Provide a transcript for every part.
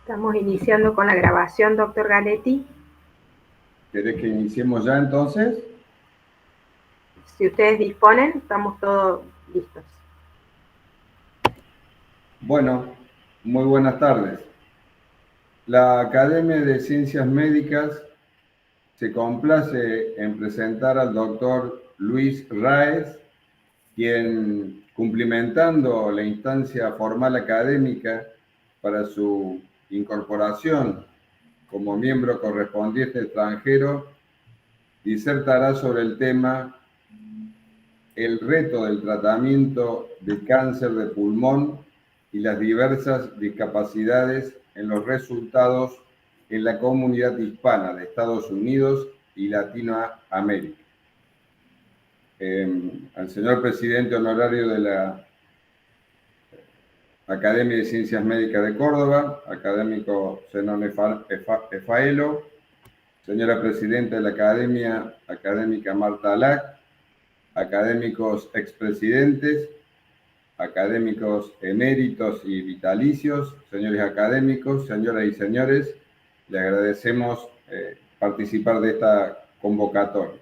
Estamos iniciando con la grabación, doctor Galetti. ¿Querés que iniciemos ya entonces? Si ustedes disponen, estamos todos listos. Bueno, muy buenas tardes. La Academia de Ciencias Médicas se complace en presentar al doctor Luis Raez, quien, cumplimentando la instancia formal académica para su incorporación como miembro correspondiente extranjero, disertará sobre el tema el reto del tratamiento de cáncer de pulmón y las diversas discapacidades en los resultados en la comunidad hispana de Estados Unidos y Latinoamérica. Al señor presidente honorario de la Academia de Ciencias Médicas de Córdoba, académico Zenón Efaelo, señora presidenta de la Academia Académica Marta Alac, académicos expresidentes, académicos eméritos y vitalicios, señores académicos, señoras y señores, le agradecemos participar de esta convocatoria.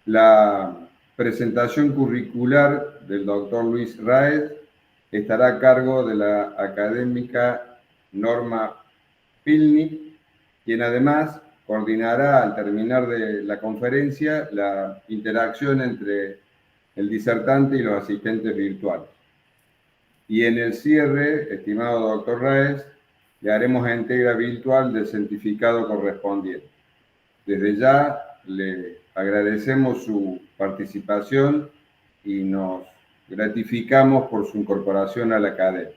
La presentación curricular del doctor Luis Raez estará a cargo de la académica Norma Pilnik, quien además coordinará al terminar de la conferencia la interacción entre el disertante y los asistentes virtuales. Y en el cierre, estimado doctor Raez, le haremos entrega virtual del certificado correspondiente. Desde ya le agradecemos su participación y nos gratificamos por su incorporación a la academia.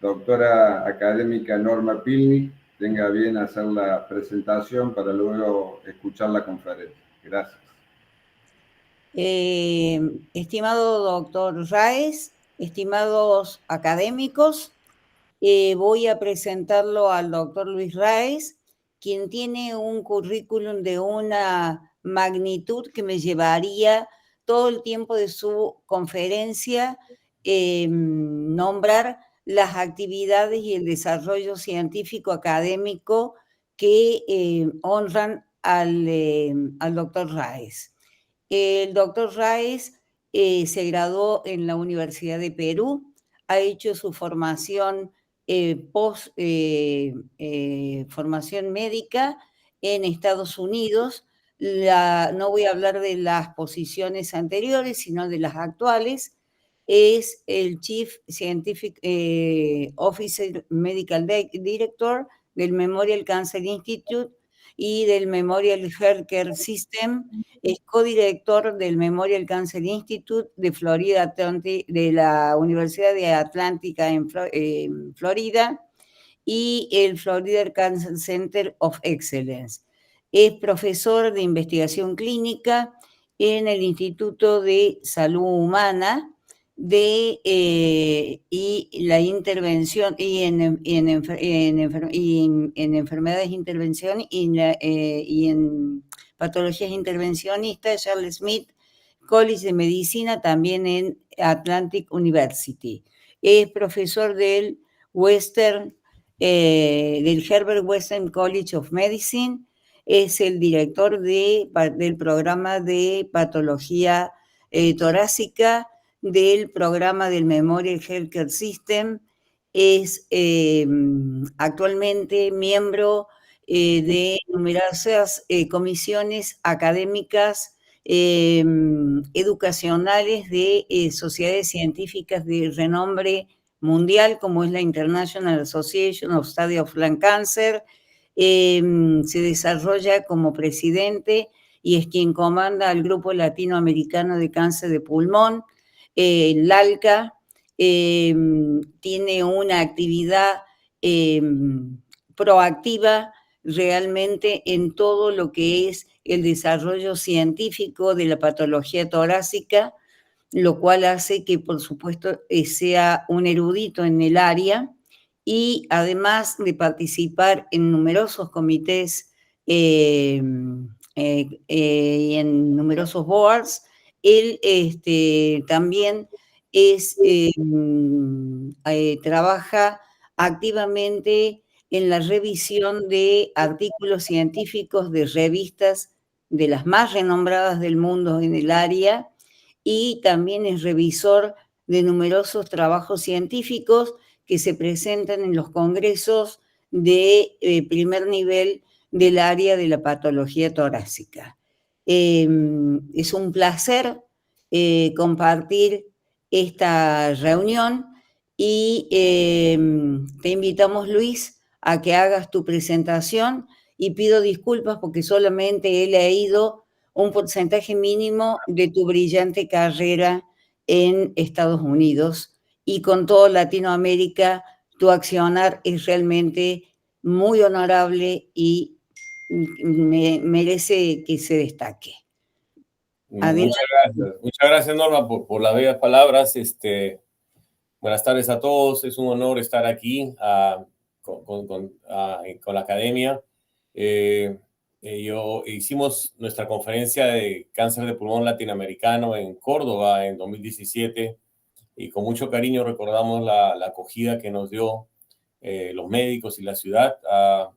Doctora académica Norma Pilnik, tenga bien hacer la presentación para luego escuchar la conferencia. Gracias. Estimado doctor Raez, estimados académicos, voy a presentarlo al doctor Luis Raez, quien tiene un currículum de una magnitud que me llevaría todo el tiempo de su conferencia nombrar las actividades y el desarrollo científico académico que honran al doctor Raez. El doctor Raez se graduó en la Universidad de Perú, ha hecho su formación formación médica en Estados Unidos. No voy a hablar de las posiciones anteriores, sino de las actuales. Es el Chief Scientific Officer Medical Director del Memorial Cancer Institute y del Memorial Healthcare System. Es codirector del Memorial Cancer Institute de Florida, de la Universidad de Atlántica en Florida, y el Florida Cancer Center of Excellence. Es profesor de investigación clínica en el Instituto de Salud Humana y la intervención y en enfermedades de intervención y en patologías intervencionistas, Charles Smith College de Medicina, también en Atlantic University. Es profesor del Herbert Western College of Medicine, es el director del programa de patología torácica del programa del Memorial Healthcare System, es actualmente miembro de numerosas comisiones académicas educacionales de sociedades científicas de renombre mundial, como es la International Association of Study of Lung Cancer. Se desarrolla como presidente y es quien comanda el Grupo Latinoamericano de Cáncer de Pulmón, el LALCA. Tiene una actividad proactiva realmente en todo lo que es el desarrollo científico de la patología torácica, lo cual hace que, por supuesto, sea un erudito en el área y además de participar en numerosos comités y en numerosos boards, él también trabaja activamente en la revisión de artículos científicos de revistas de las más renombradas del mundo en el área, y también es revisor de numerosos trabajos científicos que se presentan en los congresos de primer nivel del área de la patología torácica. Es un placer compartir esta reunión y te invitamos, Luis, a que hagas tu presentación, y pido disculpas porque solamente he leído un porcentaje mínimo de tu brillante carrera en Estados Unidos, y con toda Latinoamérica tu accionar es realmente muy honorable y merece que se destaque. Muchas gracias Norma por las bellas palabras. Buenas tardes a todos, es un honor estar aquí con la academia. Hicimos nuestra conferencia de cáncer de pulmón latinoamericano en Córdoba en 2017 y con mucho cariño recordamos la acogida que nos dio los médicos y la ciudad.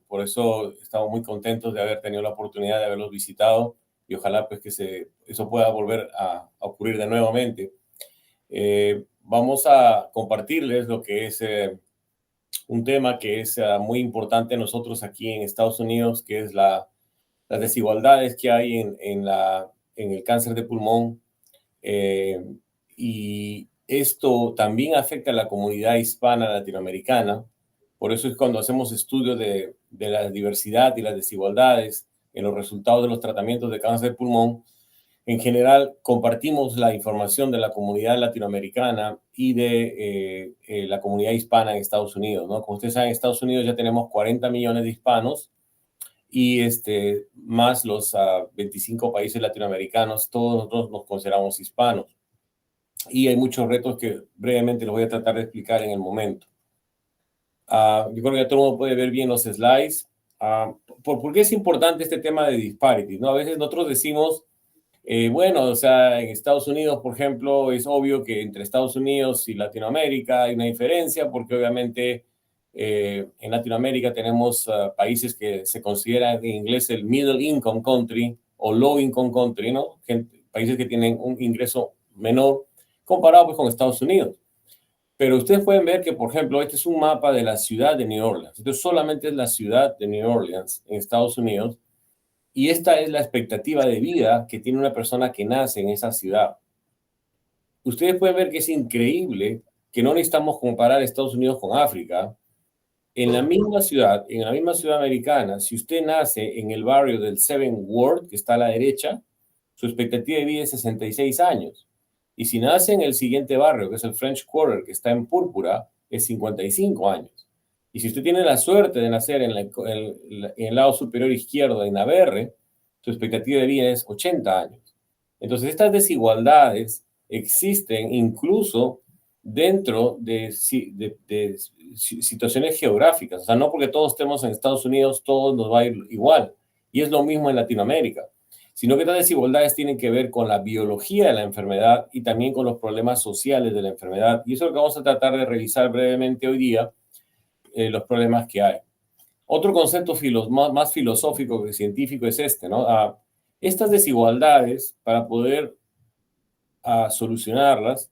Por eso estamos muy contentos de haber tenido la oportunidad de haberlos visitado y ojalá pues que eso pueda volver a ocurrir de nuevamente. Vamos a compartirles lo que es un tema que es muy importante nosotros aquí en Estados Unidos, que es las desigualdades que hay en el cáncer de pulmón. Y esto también afecta a la comunidad hispana latinoamericana. Por eso es cuando hacemos estudios de la diversidad y las desigualdades en los resultados de los tratamientos de cáncer de pulmón, en general compartimos la información de la comunidad latinoamericana y de la comunidad hispana en Estados Unidos, ¿no? Como ustedes saben, en Estados Unidos ya tenemos 40 millones de hispanos y más los 25 países latinoamericanos, todos nosotros nos consideramos hispanos. Y hay muchos retos que brevemente los voy a tratar de explicar en el momento. Yo creo que ya todo el mundo puede ver bien los slides. ¿Por qué es importante este tema de disparities, ¿no? A veces nosotros decimos, bueno, o sea, en Estados Unidos, por ejemplo, es obvio que entre Estados Unidos y Latinoamérica hay una diferencia, porque obviamente en Latinoamérica tenemos países que se consideran en inglés el middle income country o low income country, ¿no? Países que tienen un ingreso menor comparado pues con Estados Unidos. Pero ustedes pueden ver que, por ejemplo, este es un mapa de la ciudad de New Orleans. Entonces, solamente es la ciudad de New Orleans en Estados Unidos. Y esta es la expectativa de vida que tiene una persona que nace en esa ciudad. Ustedes pueden ver que es increíble que no necesitamos comparar Estados Unidos con África. En la misma ciudad americana, si usted nace en el barrio del Seventh Ward, que está a la derecha, su expectativa de vida es 66 años. Y si nace en el siguiente barrio, que es el French Quarter, que está en púrpura, es 55 años. Y si usted tiene la suerte de nacer en el lado superior izquierdo de Navarre, su expectativa de vida es 80 años. Entonces, estas desigualdades existen incluso dentro de situaciones geográficas. O sea, no porque todos estemos en Estados Unidos, todos nos va a ir igual. Y es lo mismo en Latinoamérica. Sino que estas desigualdades tienen que ver con la biología de la enfermedad y también con los problemas sociales de la enfermedad. Y eso es lo que vamos a tratar de revisar brevemente hoy día, los problemas que hay. Otro concepto más filosófico que científico es ¿no? Estas desigualdades, para poder solucionarlas,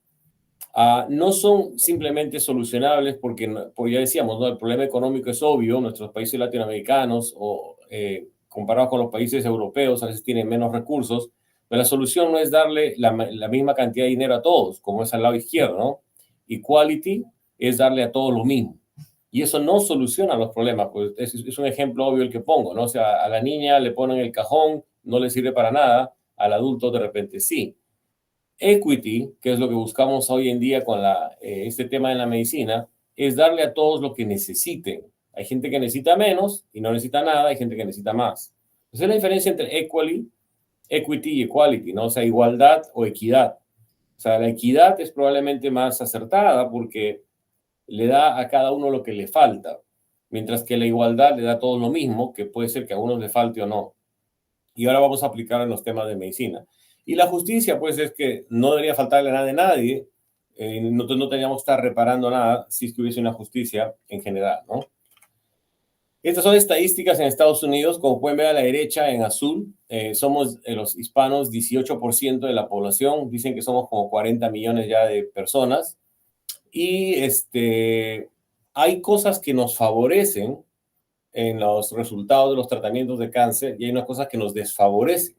no son simplemente solucionables porque ya decíamos, ¿no? El problema económico es obvio. Nuestros países latinoamericanos comparados con los países europeos a veces tienen menos recursos, pero la solución no es darle la misma cantidad de dinero a todos, como es al lado izquierdo, ¿no? Equality es darle a todos lo mismo. Y eso no soluciona los problemas, pues es un ejemplo obvio el que pongo, ¿no? O sea, a la niña le ponen el cajón, no le sirve para nada, al adulto de repente sí. Equity, que es lo que buscamos hoy en día con este tema en la medicina, es darle a todos lo que necesiten. Hay gente que necesita menos y no necesita nada, hay gente que necesita más. Esa es la diferencia entre equity y equality, ¿no? O sea, igualdad o equidad. O sea, la equidad es probablemente más acertada porque le da a cada uno lo que le falta, mientras que la igualdad le da a todos lo mismo, que puede ser que a unos le falte o no. Y ahora vamos a aplicar en los temas de medicina. Y la justicia, pues, es que no debería faltarle nada de nadie. nosotros no teníamos que estar reparando nada si es que hubiese una justicia en general, ¿no? Estas son estadísticas en Estados Unidos, como pueden ver a la derecha en azul, somos los hispanos 18% de la población, dicen que somos como 40 millones ya de personas, y hay cosas que nos favorecen en los resultados de los tratamientos de cáncer y hay unas cosas que nos desfavorecen,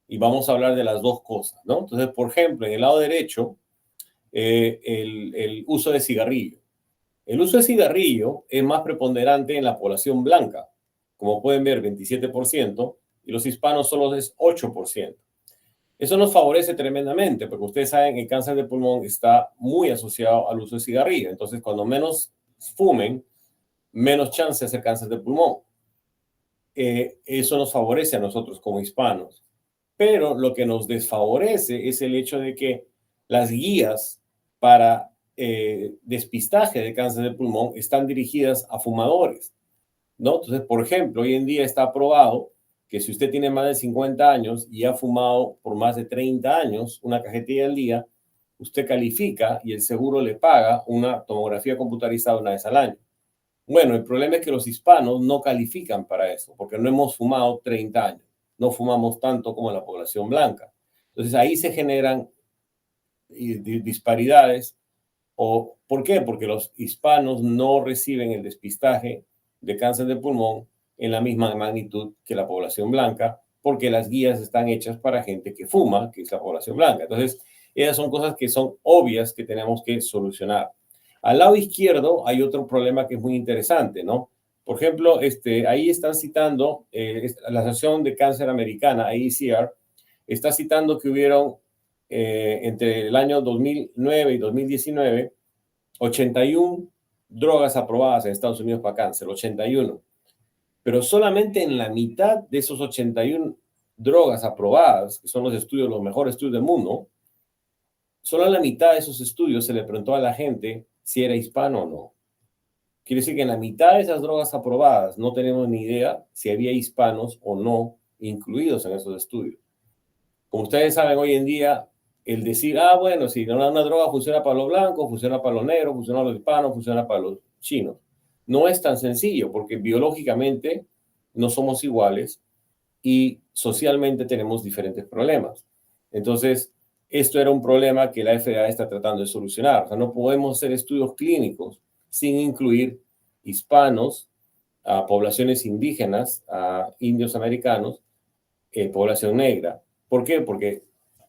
y vamos a hablar de las dos cosas, ¿no? Entonces, por ejemplo, en el lado derecho, el uso de cigarrillo. El uso de cigarrillo es más preponderante en la población blanca, como pueden ver, 27%, y los hispanos solo es 8%. Eso nos favorece tremendamente, porque ustedes saben que el cáncer de pulmón está muy asociado al uso de cigarrillo. Entonces, cuando menos fumen, menos chance de hacer cáncer de pulmón. Eso nos favorece a nosotros como hispanos. Pero lo que nos desfavorece es el hecho de que las guías para despistaje de cáncer de pulmón están dirigidas a fumadores, ¿no? Entonces, por ejemplo, hoy en día está aprobado que si usted tiene más de 50 años y ha fumado por más de 30 años una cajetilla al día, usted califica y el seguro le paga una tomografía computarizada una vez al año. Bueno, el problema es que los hispanos no califican para eso, porque no hemos fumado 30 años, no fumamos tanto como la población blanca. Entonces, ahí se generan disparidades. ¿Por qué? Porque los hispanos no reciben el despistaje de cáncer de pulmón en la misma magnitud que la población blanca, porque las guías están hechas para gente que fuma, que es la población blanca. Entonces, esas son cosas que son obvias que tenemos que solucionar. Al lado izquierdo hay otro problema que es muy interesante, ¿no? Por ejemplo, ahí están citando la Asociación de Cáncer Americana, AACR, está citando que hubieron entre el año 2009 y 2019, 81 drogas aprobadas en Estados Unidos para cáncer, 81. Pero solamente en la mitad de esos 81 drogas aprobadas, que son los mejores estudios del mundo, solo en la mitad de esos estudios se le preguntó a la gente si era hispano o no. Quiere decir que en la mitad de esas drogas aprobadas no tenemos ni idea si había hispanos o no incluidos en esos estudios. Como ustedes saben, hoy en día, el decir, bueno, si una droga funciona para los blancos, funciona para los negros, funciona para los hispanos, funciona para los chinos, no es tan sencillo, porque biológicamente no somos iguales y socialmente tenemos diferentes problemas. Entonces, esto era un problema que la FDA está tratando de solucionar. O sea, no podemos hacer estudios clínicos sin incluir hispanos, a poblaciones indígenas, a indios americanos, población negra. ¿Por qué? Porque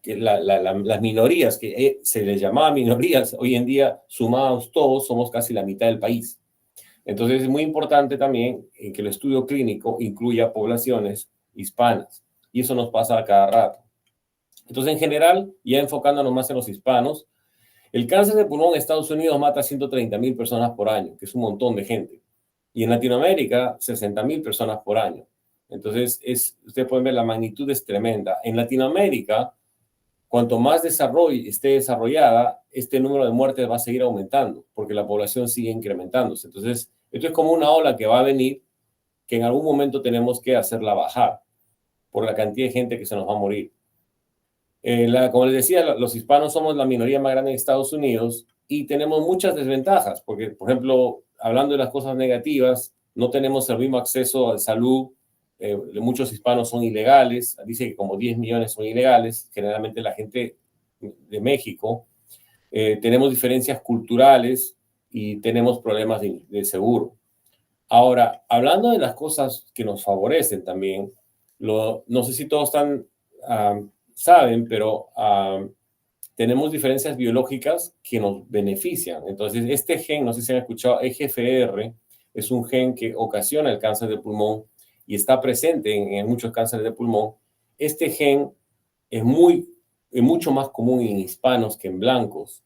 las minorías, que se les llamaba minorías, hoy en día, sumados todos, somos casi la mitad del país. Entonces, es muy importante también que el estudio clínico incluya poblaciones hispanas. Y eso nos pasa a cada rato. Entonces, en general, ya enfocándonos más en los hispanos, el cáncer de pulmón en Estados Unidos mata a 130,000 personas por año, que es un montón de gente. Y en Latinoamérica, 60,000 personas por año. Entonces, ustedes pueden ver, la magnitud es tremenda. En Latinoamérica, cuanto más esté desarrollada, este número de muertes va a seguir aumentando, porque la población sigue incrementándose. Entonces, esto es como una ola que va a venir, que en algún momento tenemos que hacerla bajar, por la cantidad de gente que se nos va a morir. Como les decía, los hispanos somos la minoría más grande en Estados Unidos y tenemos muchas desventajas, porque, por ejemplo, hablando de las cosas negativas, no tenemos el mismo acceso a salud. Muchos hispanos son ilegales, dice que como 10 millones son ilegales, generalmente la gente de México. Tenemos diferencias culturales y tenemos problemas de seguro. Ahora, hablando de las cosas que nos favorecen también, no sé si todos saben, pero tenemos diferencias biológicas que nos benefician. Entonces, este gen, no sé si han escuchado, EGFR, es un gen que ocasiona el cáncer de pulmón y está presente en muchos cánceres de pulmón. Este gen es mucho más común en hispanos que en blancos.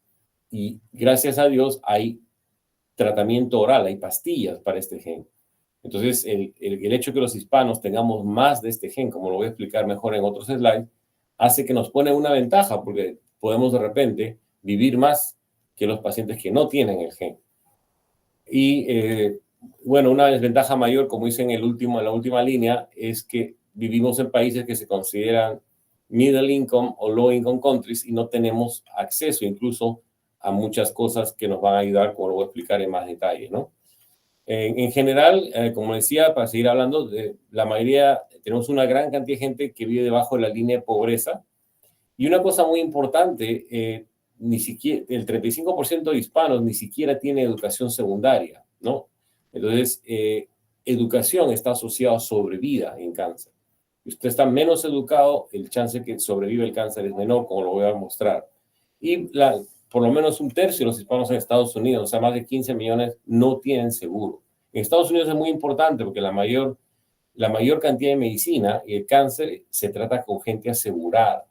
Y gracias a Dios hay tratamiento oral, hay pastillas para este gen. Entonces, el hecho de que los hispanos tengamos más de este gen, como lo voy a explicar mejor en otros slides, hace que nos pone una ventaja, porque podemos de repente vivir más que los pacientes que no tienen el gen. Y bueno, una desventaja mayor, como hice en la última línea, es que vivimos en países que se consideran middle income o low income countries y no tenemos acceso incluso a muchas cosas que nos van a ayudar, como lo voy a explicar en más detalle, ¿no? En general, como decía, para seguir hablando, la mayoría, tenemos una gran cantidad de gente que vive debajo de la línea de pobreza. Y una cosa muy importante, ni siquiera, el 35% de hispanos ni siquiera tiene educación secundaria, ¿no? Entonces, educación está asociada a sobrevida en cáncer. Si usted está menos educado, el chance de que sobreviva el cáncer es menor, como lo voy a mostrar. Y por lo menos un tercio de los hispanos en Estados Unidos, o sea, más de 15 millones, no tienen seguro. En Estados Unidos es muy importante porque la mayor cantidad de medicina y el cáncer se trata con gente asegurada.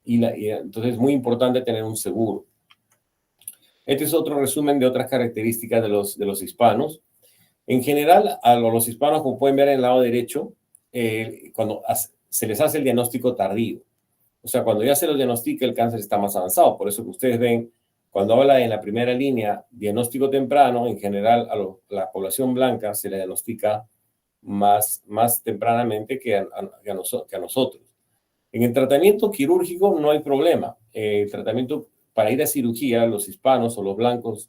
Y entonces es muy importante tener un seguro. Este es otro resumen de otras características de los hispanos. En general, a los hispanos, como pueden ver en el lado derecho, cuando se les hace el diagnóstico tardío, o sea, cuando ya se los diagnostica, el cáncer está más avanzado. Por eso que ustedes ven, cuando habla en la primera línea, diagnóstico temprano, en general a la población blanca se le diagnostica más tempranamente que a nosotros. En el tratamiento quirúrgico no hay problema. El tratamiento para ir a cirugía, los hispanos o los blancos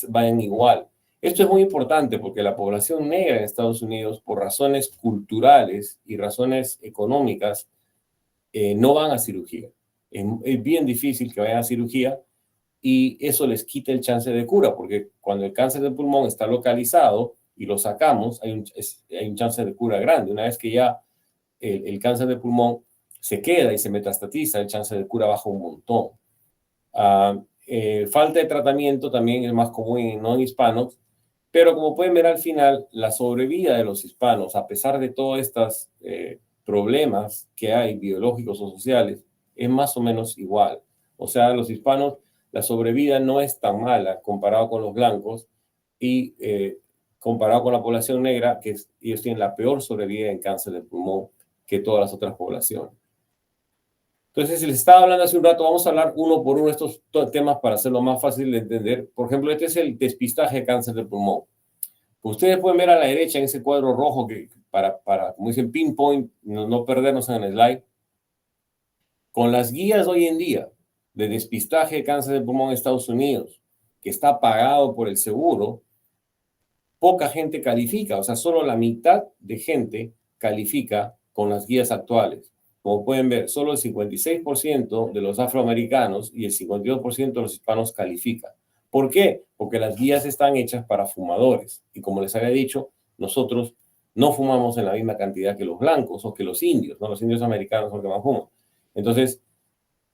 vayan igual. Esto es muy importante porque la población negra en Estados Unidos, por razones culturales y razones económicas, no van a cirugía. Es bien difícil que vayan a cirugía y eso les quita el chance de cura, porque cuando el cáncer de pulmón está localizado y lo sacamos, hay un chance de cura grande. Una vez que ya el cáncer de pulmón se queda y se metastatiza, el chance de cura baja un montón. Falta de tratamiento también es más común en no hispanos, pero como pueden ver al final, la sobrevida de los hispanos, a pesar de todos estos problemas que hay biológicos o sociales, es más o menos igual. O sea, los hispanos, la sobrevida no es tan mala comparado con los blancos y comparado con la población negra, que ellos tienen la peor sobrevida en cáncer de pulmón que todas las otras poblaciones. Entonces, si les estaba hablando hace un rato, vamos a hablar uno por uno de estos temas para hacerlo más fácil de entender. Por ejemplo, este es el despistaje de cáncer de pulmón. Ustedes pueden ver a la derecha en ese cuadro rojo que para como dicen, pinpoint, no perdernos en el slide. Con las guías hoy en día de despistaje de cáncer de pulmón en Estados Unidos, que está pagado por el seguro, poca gente califica, o sea, solo la mitad de gente califica con las guías actuales. Como pueden ver, solo el 56% de los afroamericanos y el 52% de los hispanos califican. ¿Por qué? Porque las guías están hechas para fumadores. Y como les había dicho, nosotros no fumamos en la misma cantidad que los blancos o que los indios, ¿no? Los indios americanos son los que más fuman. Entonces,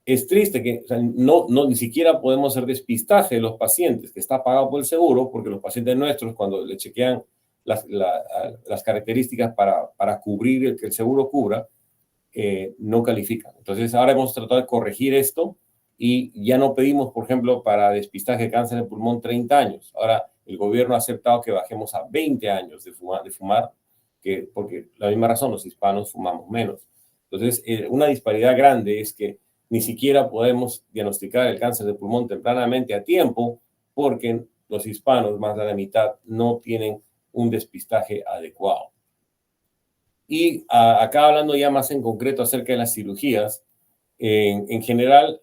es triste que ni siquiera podemos hacer despistaje de los pacientes, que está pagado por el seguro, porque los pacientes nuestros, cuando le chequean las características para cubrir que el seguro cubra, no califican. Entonces, ahora hemos tratado de corregir esto y ya no pedimos, por ejemplo, para despistaje de cáncer de pulmón 30 años. Ahora el gobierno ha aceptado que bajemos a 20 años de fumar porque la misma razón, los hispanos fumamos menos. Entonces, una disparidad grande es que ni siquiera podemos diagnosticar el cáncer de pulmón tempranamente a tiempo porque los hispanos, más de la mitad, no tienen un despistaje adecuado. Y acá hablando ya más en concreto acerca de las cirugías, en general,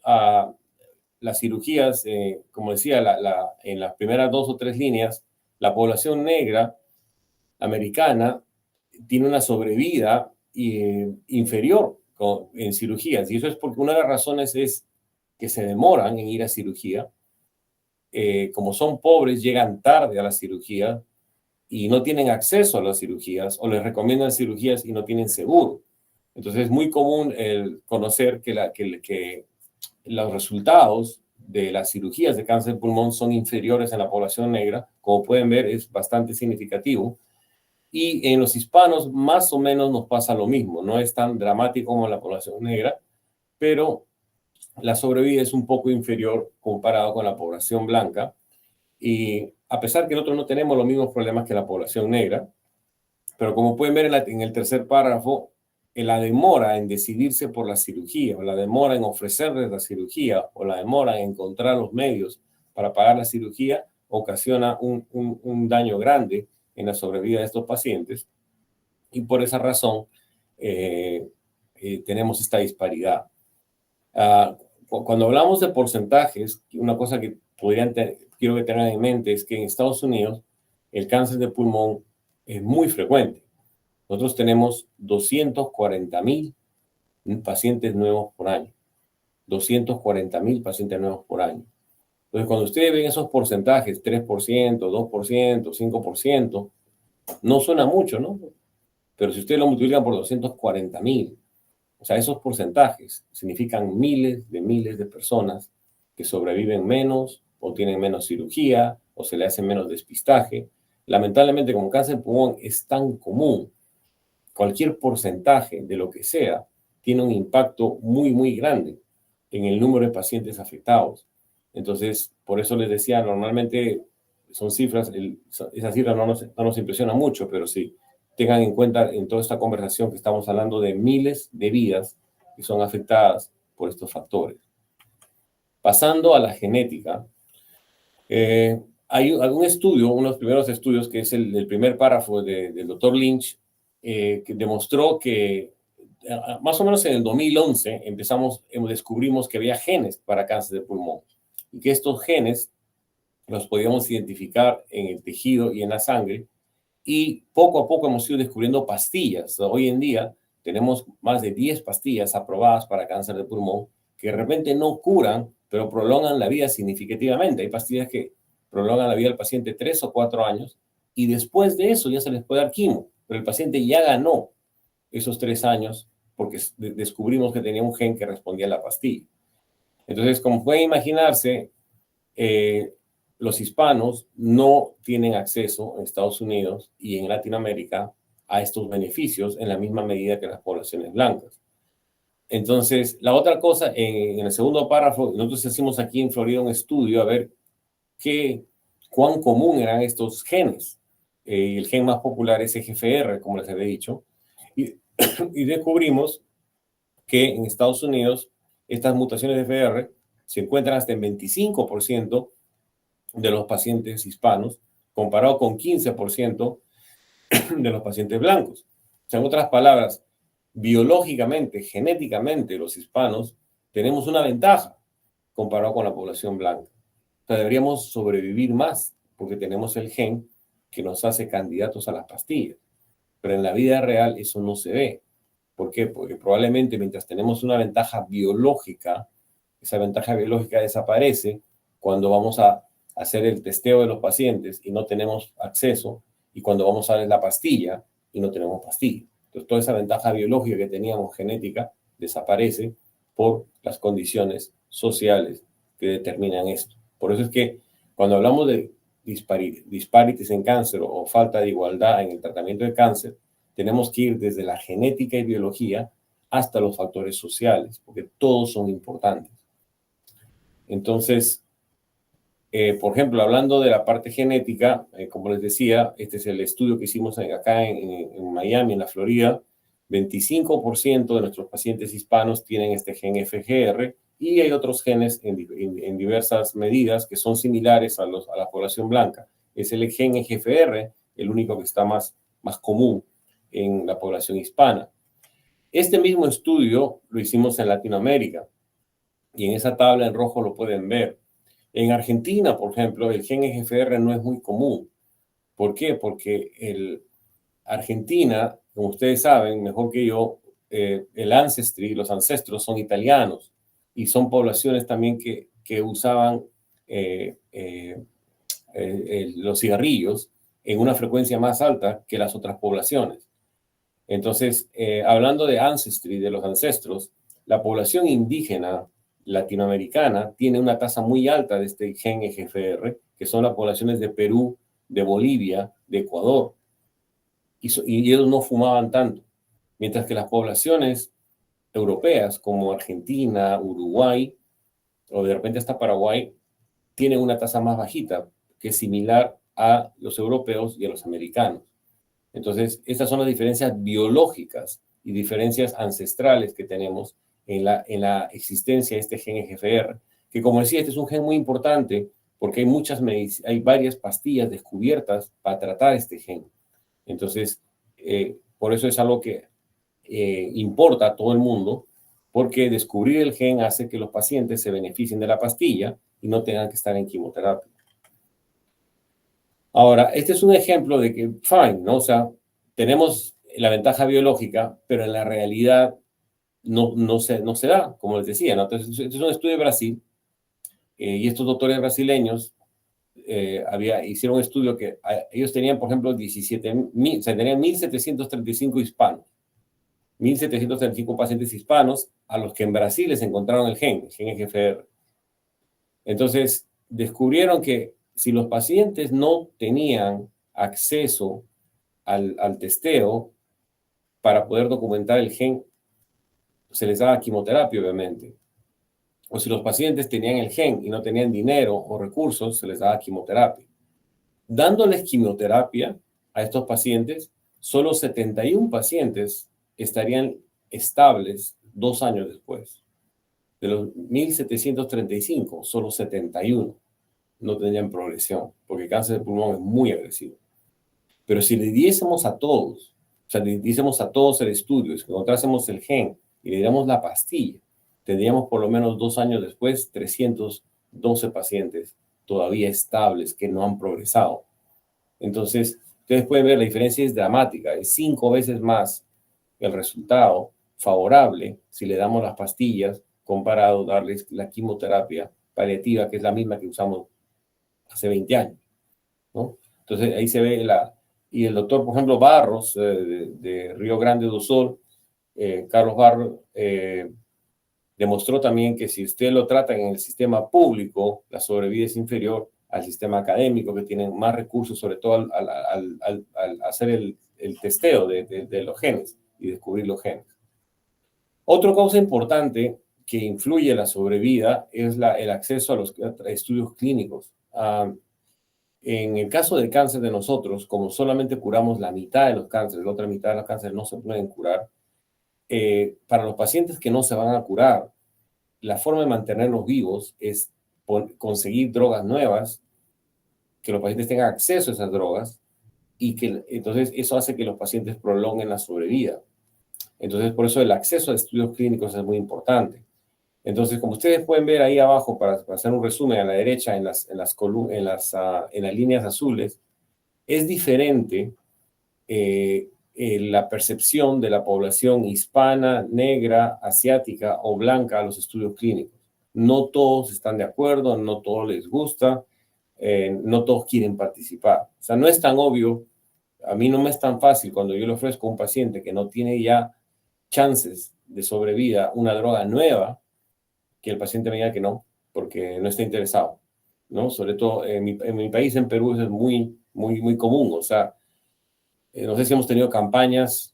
las cirugías, como decía, en las primeras 2 o 3 líneas, la población negra americana tiene una sobrevida inferior en cirugías. Y eso es porque una de las razones es que se demoran en ir a cirugía. Como son pobres, llegan tarde a la cirugía y no tienen acceso a las cirugías o les recomiendan cirugías y no tienen seguro. Entonces es muy común conocer que los resultados de las cirugías de cáncer de pulmón son inferiores en la población negra. Como pueden ver, es bastante significativo. Y en los hispanos más o menos nos pasa lo mismo. No es tan dramático como en la población negra, pero la sobrevida es un poco inferior comparado con la población blanca. Y a pesar que nosotros no tenemos los mismos problemas que la población negra, pero como pueden ver en el tercer párrafo, la demora en decidirse por la cirugía, o la demora en ofrecerles la cirugía, o la demora en encontrar los medios para pagar la cirugía, ocasiona un daño grande en la sobrevida de estos pacientes. Y por esa razón tenemos esta disparidad. cuando hablamos de porcentajes, una cosa que quiero que tengan en mente es que en Estados Unidos el cáncer de pulmón es muy frecuente. Nosotros tenemos 240,000 pacientes nuevos por año. 240,000 pacientes nuevos por año. Entonces, cuando ustedes ven esos porcentajes, 3%, 2%, 5%, no suena mucho, ¿no? Pero si ustedes lo multiplican por 240,000, o sea, esos porcentajes significan miles de personas que sobreviven menos o tienen menos cirugía o se le hace menos despistaje. Lamentablemente, como cáncer de pulmón es tan común, cualquier porcentaje de lo que sea tiene un impacto muy grande en el número de pacientes afectados. Entonces, por eso les decía, normalmente son cifras, esas cifras no nos impresionan mucho, pero sí, tengan en cuenta en toda esta conversación que estamos hablando de miles de vidas que son afectadas por estos factores. Pasando a la genética, hay algún estudio, uno de los primeros estudios, que es el primer párrafo del doctor Lynch, que demostró que más o menos en el 2011 descubrimos que había genes para cáncer de pulmón y que estos genes los podíamos identificar en el tejido y en la sangre, y poco a poco hemos ido descubriendo pastillas. Hoy en día tenemos más de 10 pastillas aprobadas para cáncer de pulmón que de repente no curan, pero prolongan la vida significativamente. Hay pastillas que prolongan la vida del paciente 3 o 4 años y después de eso ya se les puede dar quimio, pero el paciente ya ganó esos 3 años porque descubrimos que tenía un gen que respondía a la pastilla. Entonces, como pueden imaginarse, los hispanos no tienen acceso en Estados Unidos y en Latinoamérica a estos beneficios en la misma medida que las poblaciones blancas. Entonces, la otra cosa, en el segundo párrafo, nosotros hicimos aquí en Florida un estudio a ver cuán común eran estos genes. El gen más popular es EGFR, como les había dicho, y descubrimos que en Estados Unidos estas mutaciones de EGFR se encuentran hasta en 25% de los pacientes hispanos, comparado con 15% de los pacientes blancos. O sea, en otras palabras, biológicamente, genéticamente, los hispanos tenemos una ventaja comparado con la población blanca. O sea, deberíamos sobrevivir más porque tenemos el gen que nos hace candidatos a las pastillas. Pero en la vida real eso no se ve. ¿Por qué? Porque probablemente mientras tenemos una ventaja biológica, esa ventaja biológica desaparece cuando vamos a hacer el testeo de los pacientes y no tenemos acceso, y cuando vamos a dar la pastilla y no tenemos pastilla. Entonces, toda esa ventaja biológica que teníamos genética desaparece por las condiciones sociales que determinan esto. Por eso es que cuando hablamos de disparities en cáncer o falta de igualdad en el tratamiento de cáncer, tenemos que ir desde la genética y biología hasta los factores sociales, porque todos son importantes. Entonces, por ejemplo, hablando de la parte genética, como les decía, este es el estudio que hicimos acá en Miami, en la Florida. 25% de nuestros pacientes hispanos tienen este gen FGR, y hay otros genes en diversas medidas que son similares a la población blanca. Es el gen EGFR, el único que está más común en la población hispana. Este mismo estudio lo hicimos en Latinoamérica, y en esa tabla en rojo lo pueden ver. En Argentina, por ejemplo, el gen EGFR no es muy común. ¿Por qué? Porque Argentina, como ustedes saben mejor que yo, los ancestros son italianos, y son poblaciones también que usaban los cigarrillos en una frecuencia más alta que las otras poblaciones. Entonces, hablando de ancestry, de los ancestros, la población indígena latinoamericana tiene una tasa muy alta de este gen EGFR, que son las poblaciones de Perú, de Bolivia, de Ecuador, y ellos no fumaban tanto, mientras que las poblaciones europeas como Argentina, Uruguay o de repente hasta Paraguay tienen una tasa más bajita, que es similar a los europeos y a los americanos. Entonces, estas son las diferencias biológicas y diferencias ancestrales que tenemos en la existencia de este gen EGFR, que, como decía, este es un gen muy importante porque hay varias pastillas descubiertas para tratar este gen. Entonces, por eso es algo que importa a todo el mundo, porque descubrir el gen hace que los pacientes se beneficien de la pastilla y no tengan que estar en quimioterapia. Ahora, este es un ejemplo de que, fine, ¿no? O sea, tenemos la ventaja biológica, pero en la realidad no se da, como les decía, ¿no? Entonces, este es un estudio de Brasil, y estos doctores brasileños hicieron un estudio que ellos tenían, por ejemplo, 17.000, o sea, tenían 1.735 hispanos, 1.735 pacientes hispanos a los que en Brasil les encontraron el gen EGFR. Entonces, descubrieron que si los pacientes no tenían acceso al testeo para poder documentar el gen, se les daba quimioterapia, obviamente. O si los pacientes tenían el gen y no tenían dinero o recursos, se les daba quimioterapia. Dándoles quimioterapia a estos pacientes, solo 71 pacientes estarían estables 2 años después. De los 1.735, solo 71 no tendrían progresión, porque el cáncer de pulmón es muy agresivo. Pero si le diésemos a todos, o sea, le diésemos a todos el estudio, si encontrásemos el gen y le diéramos la pastilla, tendríamos por lo menos 2 años después 312 pacientes todavía estables que no han progresado. Entonces, ustedes pueden ver la diferencia es dramática, es 5 veces más el resultado favorable si le damos las pastillas comparado a darles la quimioterapia paliativa, que es la misma que usamos hace 20 años, ¿no? Entonces, ahí se ve y el doctor, por ejemplo, Barros, de Río Grande do Sul, Carlos Barros, demostró también que si usted lo trata en el sistema público, la sobrevida es inferior al sistema académico, que tienen más recursos, sobre todo al hacer el testeo de los genes y descubrir los genes. Otra cosa importante que influye en la sobrevida es el acceso a los estudios clínicos. En el caso del cáncer de nosotros, como solamente curamos la mitad de los cánceres, la otra mitad de los cánceres no se pueden curar, para los pacientes que no se van a curar, la forma de mantenerlos vivos es conseguir drogas nuevas, que los pacientes tengan acceso a esas drogas, y que entonces eso hace que los pacientes prolonguen la sobrevida. Entonces, por eso el acceso a estudios clínicos es muy importante. Entonces, como ustedes pueden ver ahí abajo, para hacer un resumen a la derecha, en las líneas azules, es diferente la percepción de la población hispana, negra, asiática o blanca a los estudios clínicos. No todos están de acuerdo, no todos les gusta, no todos quieren participar. O sea, no es tan obvio, a mí no me es tan fácil cuando yo le ofrezco a un paciente que no tiene ya chances de sobrevida una droga nueva, que el paciente me diga que no, porque no está interesado, ¿no? Sobre todo en mi país, en Perú, eso es muy, muy, muy común. O sea, no sé si hemos tenido campañas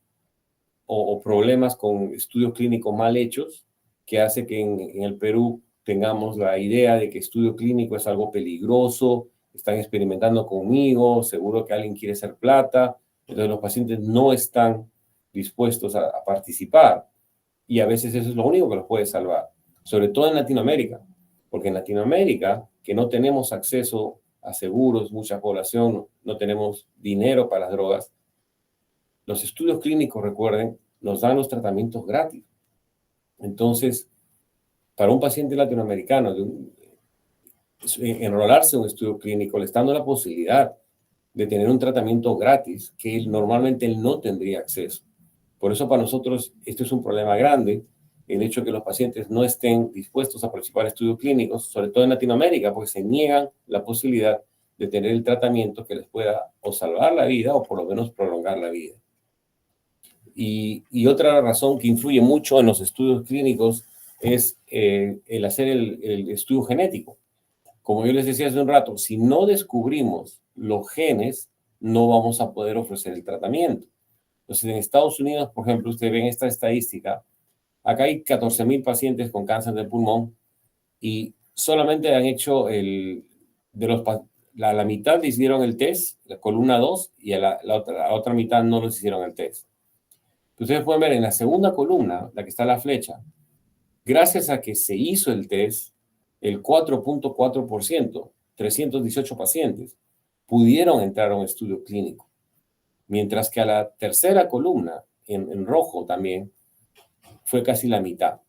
o problemas con estudios clínicos mal hechos, que hace que en el Perú tengamos la idea de que estudio clínico es algo peligroso, están experimentando conmigo, seguro que alguien quiere hacer plata, entonces los pacientes no están dispuestos a participar, y a veces eso es lo único que los puede salvar, sobre todo en Latinoamérica, porque en Latinoamérica, que no tenemos acceso a seguros, mucha población, no tenemos dinero para las drogas, los estudios clínicos, recuerden, nos dan los tratamientos gratis. Entonces, para un paciente latinoamericano, enrolarse en un estudio clínico le está dando la posibilidad de tener un tratamiento gratis que normalmente él no tendría acceso. Por eso para nosotros esto es un problema grande, el hecho de que los pacientes no estén dispuestos a participar en estudios clínicos, sobre todo en Latinoamérica, porque se niegan la posibilidad de tener el tratamiento que les pueda o salvar la vida o por lo menos prolongar la vida. Y otra razón que influye mucho en los estudios clínicos es el hacer el estudio genético. Como yo les decía hace un rato, si no descubrimos los genes, no vamos a poder ofrecer el tratamiento. Entonces, en Estados Unidos, por ejemplo, ustedes ven esta estadística, acá hay 14,000 pacientes con cáncer de pulmón y solamente han hecho la mitad les hicieron el test, la columna 2, y a la otra mitad no les hicieron el test. Ustedes pueden ver en la segunda columna, la que está a la flecha, gracias a que se hizo el test, el 4.4%, 318 pacientes, pudieron entrar a un estudio clínico. Mientras que a la tercera columna, en rojo también, fue casi la mitad.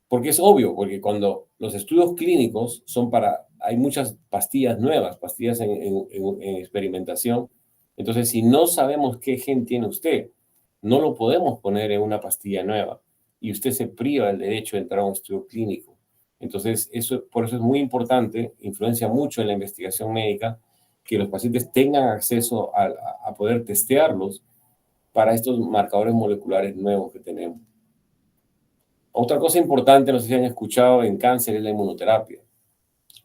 Porque es obvio, porque cuando los estudios clínicos son hay muchas pastillas nuevas, pastillas en experimentación. Entonces, si no sabemos qué gen tiene usted, no lo podemos poner en una pastilla nueva y usted se priva del derecho de entrar a un estudio clínico. Entonces, por eso es muy importante, influencia mucho en la investigación médica, que los pacientes tengan acceso a poder testearlos para estos marcadores moleculares nuevos que tenemos. Otra cosa importante, no sé si han escuchado, en cáncer es la inmunoterapia.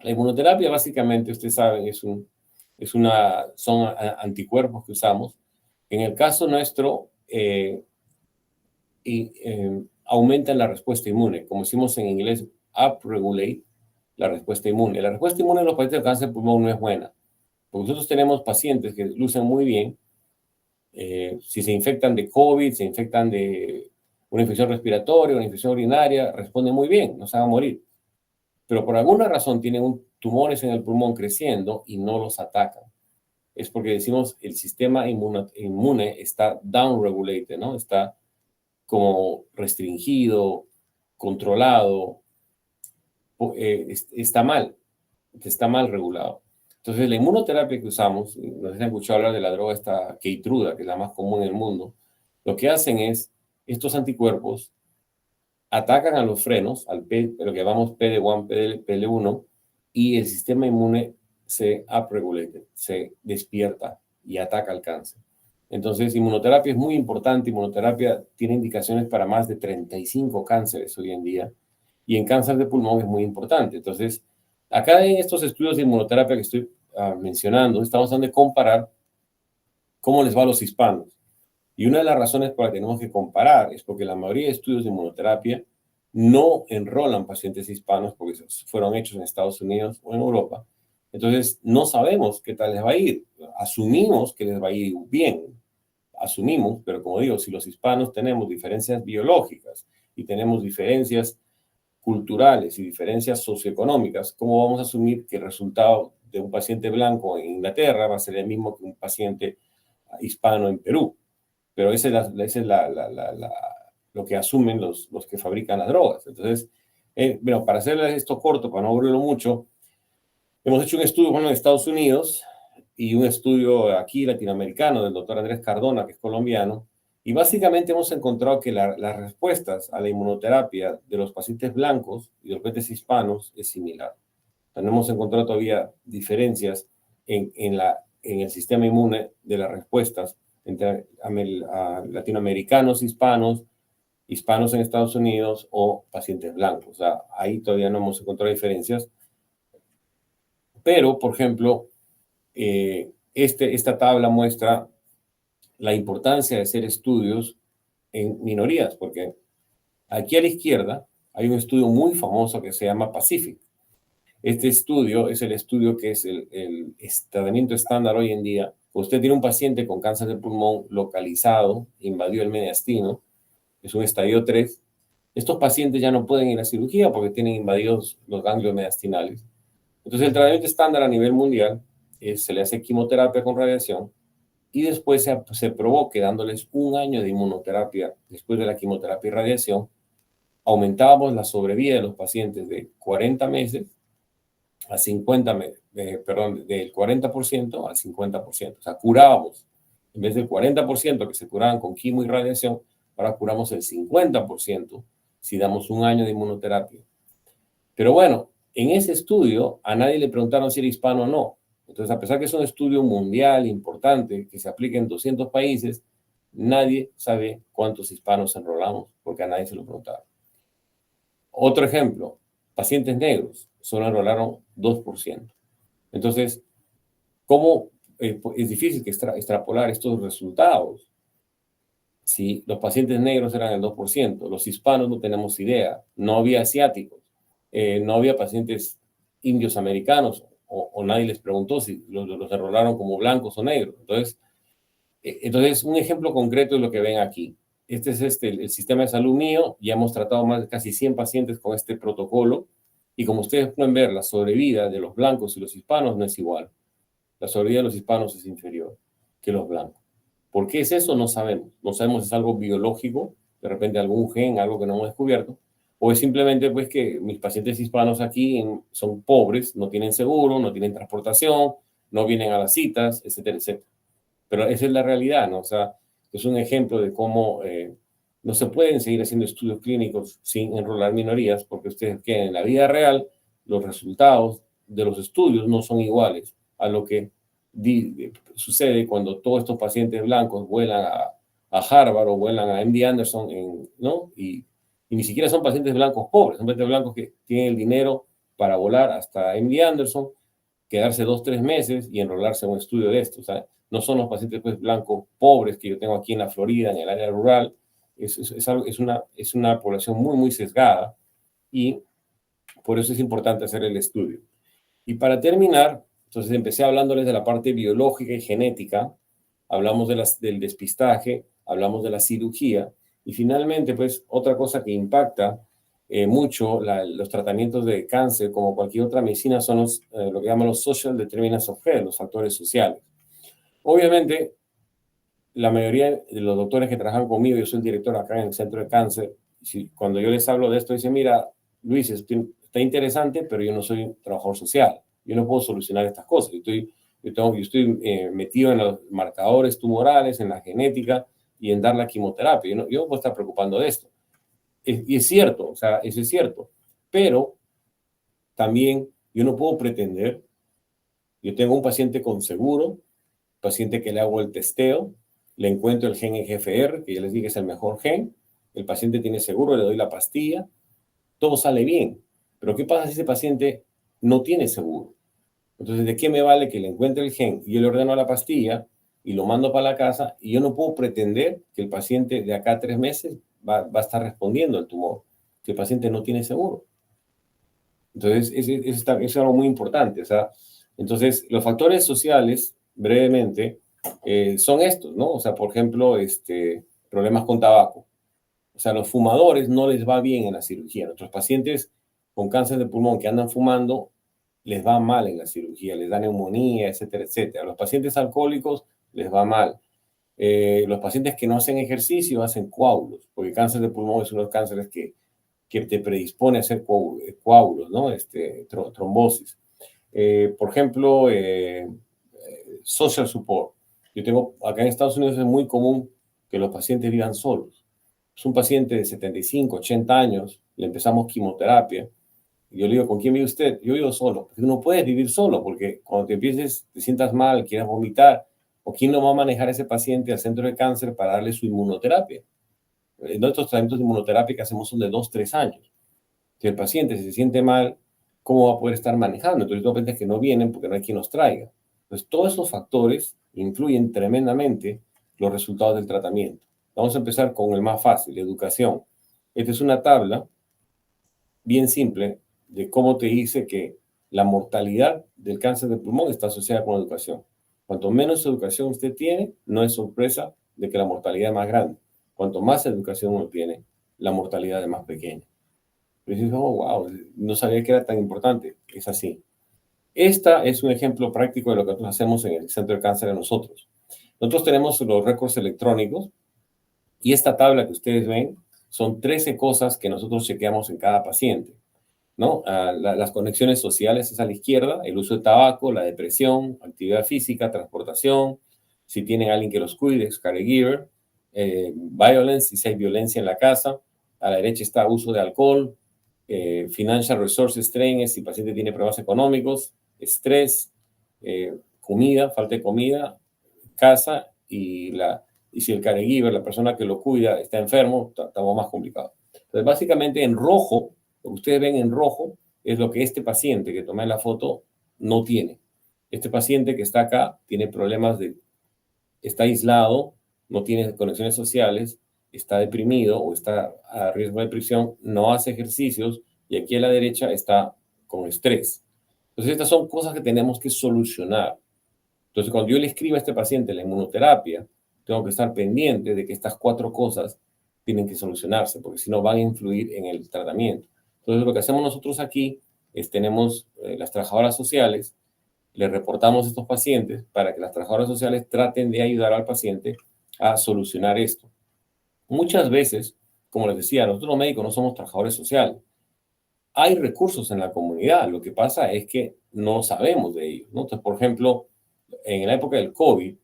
La inmunoterapia básicamente, ustedes saben, son anticuerpos que usamos. En el caso nuestro, aumentan la respuesta inmune, como decimos en inglés, upregulate la respuesta inmune. La respuesta inmune en los pacientes de cáncer de pulmón no es buena, porque nosotros tenemos pacientes que lucen muy bien. Si se infectan de COVID, se infectan de una infección respiratoria, una infección urinaria, responden muy bien, no se van a morir. Pero por alguna razón tienen tumores en el pulmón creciendo y no los atacan. Es porque decimos el sistema inmune está downregulated, ¿no? Está como restringido, controlado, está mal regulado. Entonces, la inmunoterapia que usamos, no sé si han escuchado hablar de la droga esta Keytruda, que es la más común en el mundo, lo que hacen es, estos anticuerpos atacan a los frenos, lo que llamamos PD1, PL1, y el sistema inmune se upregulate, se despierta y ataca al cáncer. Entonces, inmunoterapia es muy importante. Inmunoterapia tiene indicaciones para más de 35 cánceres hoy en día, y en cáncer de pulmón es muy importante. Entonces, acá en estos estudios de inmunoterapia que estoy mencionando, estamos tratando de comparar cómo les va a los hispanos. Y una de las razones por las que tenemos que comparar es porque la mayoría de estudios de inmunoterapia no enrolan pacientes hispanos porque fueron hechos en Estados Unidos o en Europa. Entonces, no sabemos qué tal les va a ir. Asumimos que les va a ir bien. Asumimos, pero como digo, si los hispanos tenemos diferencias biológicas y tenemos diferencias culturales y diferencias socioeconómicas, ¿cómo vamos a asumir que el resultado de un paciente blanco en Inglaterra va a ser el mismo que un paciente hispano en Perú? Pero ese es lo que asumen los que fabrican las drogas. Entonces, bueno, para hacer esto corto, para no aburrirlo mucho, hemos hecho un estudio en Estados Unidos y un estudio aquí latinoamericano del doctor Andrés Cardona, que es colombiano, y básicamente hemos encontrado que las respuestas a la inmunoterapia de los pacientes blancos y de los pacientes hispanos es similar. No hemos encontrado todavía diferencias en el sistema inmune de las respuestas entre latinoamericanos, hispanos en Estados Unidos o pacientes blancos. O sea, ahí todavía no hemos encontrado diferencias. Pero, por ejemplo, esta tabla muestra la importancia de hacer estudios en minorías, porque aquí a la izquierda hay un estudio muy famoso que se llama PACIFIC. Este estudio es el estudio que es el tratamiento estándar hoy en día. Usted tiene un paciente con cáncer de pulmón localizado, invadió el mediastino, es un estadio 3. Estos pacientes ya no pueden ir a cirugía porque tienen invadidos los ganglios mediastinales. Entonces, el tratamiento estándar a nivel mundial se le hace quimioterapia con radiación y después se provoque dándoles un año de inmunoterapia después de la quimioterapia y radiación. Aumentábamos la sobrevida de los pacientes de 40 meses a 50 meses, del 40% al 50%. O sea, curábamos, en vez del 40% que se curaban con quimio y radiación, ahora curamos el 50% si damos un año de inmunoterapia. Pero bueno, en ese estudio a nadie le preguntaron si era hispano o no. Entonces, a pesar que es un estudio mundial importante que se aplica en 200 países, nadie sabe cuántos hispanos enrolamos porque a nadie se lo preguntaron. Otro ejemplo, pacientes negros solo enrolaron 2%. Entonces, ¿cómo es difícil extrapolar estos resultados? Si los pacientes negros eran el 2%, los hispanos no tenemos idea, no había asiáticos, no había pacientes indios americanos, o nadie les preguntó si los enrolaron como blancos o negros. Entonces, un ejemplo concreto es lo que ven aquí. Este es el sistema de salud mío. Ya hemos tratado más de casi 100 pacientes con este protocolo. Y como ustedes pueden ver, la sobrevida de los blancos y los hispanos no es igual. La sobrevida de los hispanos es inferior que los blancos. ¿Por qué es eso? No sabemos. No sabemos si es algo biológico, de repente algún gen, algo que no hemos descubierto, o es simplemente pues que mis pacientes hispanos aquí son pobres, no tienen seguro, no tienen transportación, no vienen a las citas, etcétera, etcétera. Pero esa es la realidad, ¿no? O sea, es un ejemplo de cómo no se pueden seguir haciendo estudios clínicos sin enrolar minorías, porque ustedes que en la vida real los resultados de los estudios no son iguales a lo que sucede cuando todos estos pacientes blancos vuelan a Harvard o vuelan a MD Anderson, ¿no? Y ni siquiera son pacientes blancos pobres, son pacientes blancos que tienen el dinero para volar hasta MD Anderson, quedarse 2, 3 meses y enrolarse en un estudio de esto. O sea, no son los pacientes pues, blancos pobres que yo tengo aquí en la Florida, en el área rural. Es una población muy, muy sesgada y por eso es importante hacer el estudio. Y para terminar, entonces empecé hablándoles de la parte biológica y genética, hablamos del despistaje, hablamos de la cirugía y finalmente, pues, otra cosa que impacta mucho los tratamientos de cáncer, como cualquier otra medicina, son lo que llaman los social determinants of health, los factores sociales. Obviamente, la mayoría de los doctores que trabajan conmigo, yo soy el director acá en el Centro de Cáncer, cuando yo les hablo de esto, dicen, mira, Luis, está interesante, pero yo no soy un trabajador social, yo no puedo solucionar estas cosas, yo estoy metido en los marcadores tumorales, en la genética y en dar la quimioterapia, yo no puedo estar preocupando de esto. Y es cierto, o sea, eso es cierto, pero también yo no puedo pretender, yo tengo un paciente con seguro, paciente que le hago el testeo, le encuentro el gen EGFR, que ya les dije es el mejor gen, el paciente tiene seguro, le doy la pastilla, todo sale bien, pero ¿qué pasa si ese paciente no tiene seguro? Entonces, ¿de qué me vale que le encuentre el gen y yo le ordeno la pastilla y lo mando para la casa y yo no puedo pretender que el paciente de acá a 3 meses va a estar respondiendo al tumor, si el paciente no tiene seguro? Entonces, es algo muy importante. O sea, entonces, los factores sociales, brevemente, son estos, ¿no? O sea, por ejemplo, problemas con tabaco. O sea, a los fumadores no les va bien en la cirugía. Nuestros pacientes con cáncer de pulmón que andan fumando, les va mal en la cirugía, les da neumonía, etcétera, etcétera. A los pacientes alcohólicos les va mal. Los pacientes que no hacen ejercicio hacen coágulos, porque el cáncer de pulmón es uno de los cánceres que te predispone a hacer coágulos, ¿no? Trombosis. Por ejemplo, social support. Yo tengo, acá en Estados Unidos es muy común que los pacientes vivan solos. Es un paciente de 75, 80 años, le empezamos quimioterapia. Y yo le digo, ¿con quién vive usted? Yo vivo solo. Porque no puedes vivir solo, porque cuando te empieces, te sientas mal, quieras vomitar, ¿o quién no va a manejar a ese paciente al centro de cáncer para darle su inmunoterapia? Nuestros tratamientos de inmunoterapia que hacemos son de 2, 3 años. Si el paciente se siente mal, ¿cómo va a poder estar manejando? Entonces, hay pacientes que no vienen porque no hay quien los traiga. Entonces, todos esos factores influyen tremendamente los resultados del tratamiento. Vamos a empezar con el más fácil, educación. Esta es una tabla bien simple de cómo te dice que la mortalidad del cáncer de pulmón está asociada con la educación. Cuanto menos educación usted tiene, no es sorpresa de que la mortalidad es más grande. Cuanto más educación uno tiene, la mortalidad es más pequeña. Pero dices, oh, wow, no sabía que era tan importante. Es así. Esta es un ejemplo práctico de lo que nosotros hacemos en el Centro de Cáncer de nosotros. Nosotros tenemos los récords electrónicos y esta tabla que ustedes ven son 13 cosas que nosotros chequeamos en cada paciente, ¿no? Las conexiones sociales es a la izquierda, el uso de tabaco, la depresión, actividad física, transportación, si tienen alguien que los cuide, caregiver, violence, si hay violencia en la casa. A la derecha está uso de alcohol, financial resources strain, si el paciente tiene problemas económicos, estrés, comida, falta de comida, casa y si el caregiver, la persona que lo cuida, está enfermo, estamos más complicados. Entonces, básicamente en rojo, lo que ustedes ven en rojo es lo que este paciente que tomé en la foto no tiene. Este paciente que está acá tiene problemas está aislado, no tiene conexiones sociales, está deprimido o está a riesgo de depresión, no hace ejercicios y aquí a la derecha está con estrés. Entonces, estas son cosas que tenemos que solucionar. Entonces, cuando yo le escribo a este paciente la inmunoterapia, tengo que estar pendiente de que estas 4 cosas tienen que solucionarse, porque si no van a influir en el tratamiento. Entonces, lo que hacemos nosotros aquí es tenemos las trabajadoras sociales, le reportamos a estos pacientes para que las trabajadoras sociales traten de ayudar al paciente a solucionar esto. Muchas veces como les decía, nosotros los médicos no somos trabajadores sociales. Hay recursos en la comunidad, lo que pasa es que no sabemos de ellos, ¿no? Entonces, por ejemplo, en la época del COVID,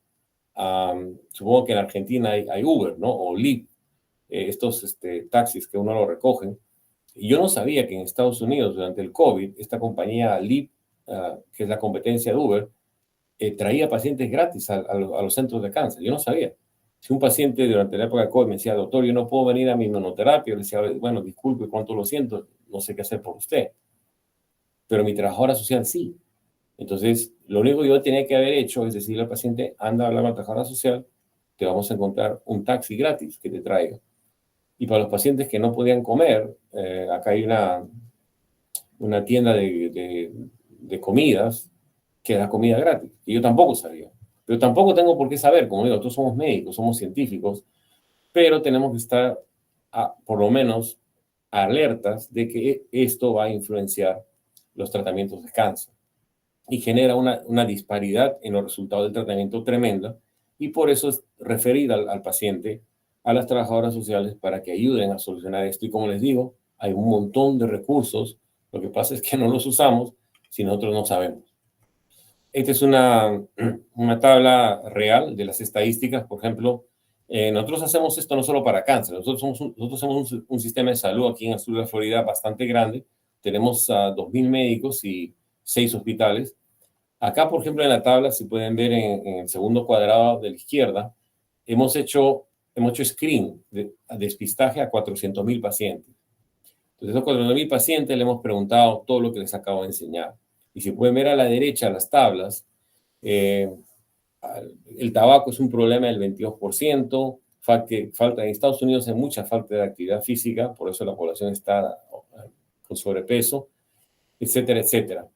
supongo que en Argentina hay Uber, ¿no? O Lyft, estos taxis que uno lo recogen. Y yo no sabía que en Estados Unidos, durante el COVID, esta compañía Lyft, que es la competencia de Uber, traía pacientes gratis a los centros de cáncer. Yo no sabía. Si un paciente durante la época de COVID me decía, doctor, yo no puedo venir a mi inmunoterapia, le decía, bueno, disculpe, cuánto lo siento, no sé qué hacer por usted. Pero mi trabajadora social sí. Entonces, lo único que yo tenía que haber hecho es decirle al paciente, anda a hablar con la trabajadora social, te vamos a encontrar un taxi gratis que te traiga. Y para los pacientes que no podían comer, acá hay una tienda de comidas que da comida gratis. Y yo tampoco sabía. Pero tampoco tengo por qué saber, como digo, nosotros somos médicos, somos científicos, pero tenemos que estar, por lo menos, alertas de que esto va a influenciar los tratamientos de cáncer y genera una disparidad en los resultados del tratamiento tremenda, y por eso es referir al paciente a las trabajadoras sociales para que ayuden a solucionar esto. Y como les digo, hay un montón de recursos, lo que pasa es que no los usamos si nosotros no sabemos. Esta es una tabla real de las estadísticas. Por ejemplo, nosotros hacemos esto no solo para cáncer, nosotros somos un sistema de salud aquí en el sur de la Florida bastante grande. Tenemos 2.000 médicos y 6 hospitales. Acá, por ejemplo, en la tabla, si pueden ver en el segundo cuadrado de la izquierda, hemos hecho screen, despistaje a 400.000 pacientes. Entonces, a esos 400.000 pacientes le hemos preguntado todo lo que les acabo de enseñar. Y si pueden ver a la derecha las tablas, el tabaco es un problema del 22%, falta en Estados Unidos hay mucha falta de actividad física, por eso la población está con sobrepeso, etcétera, etcétera.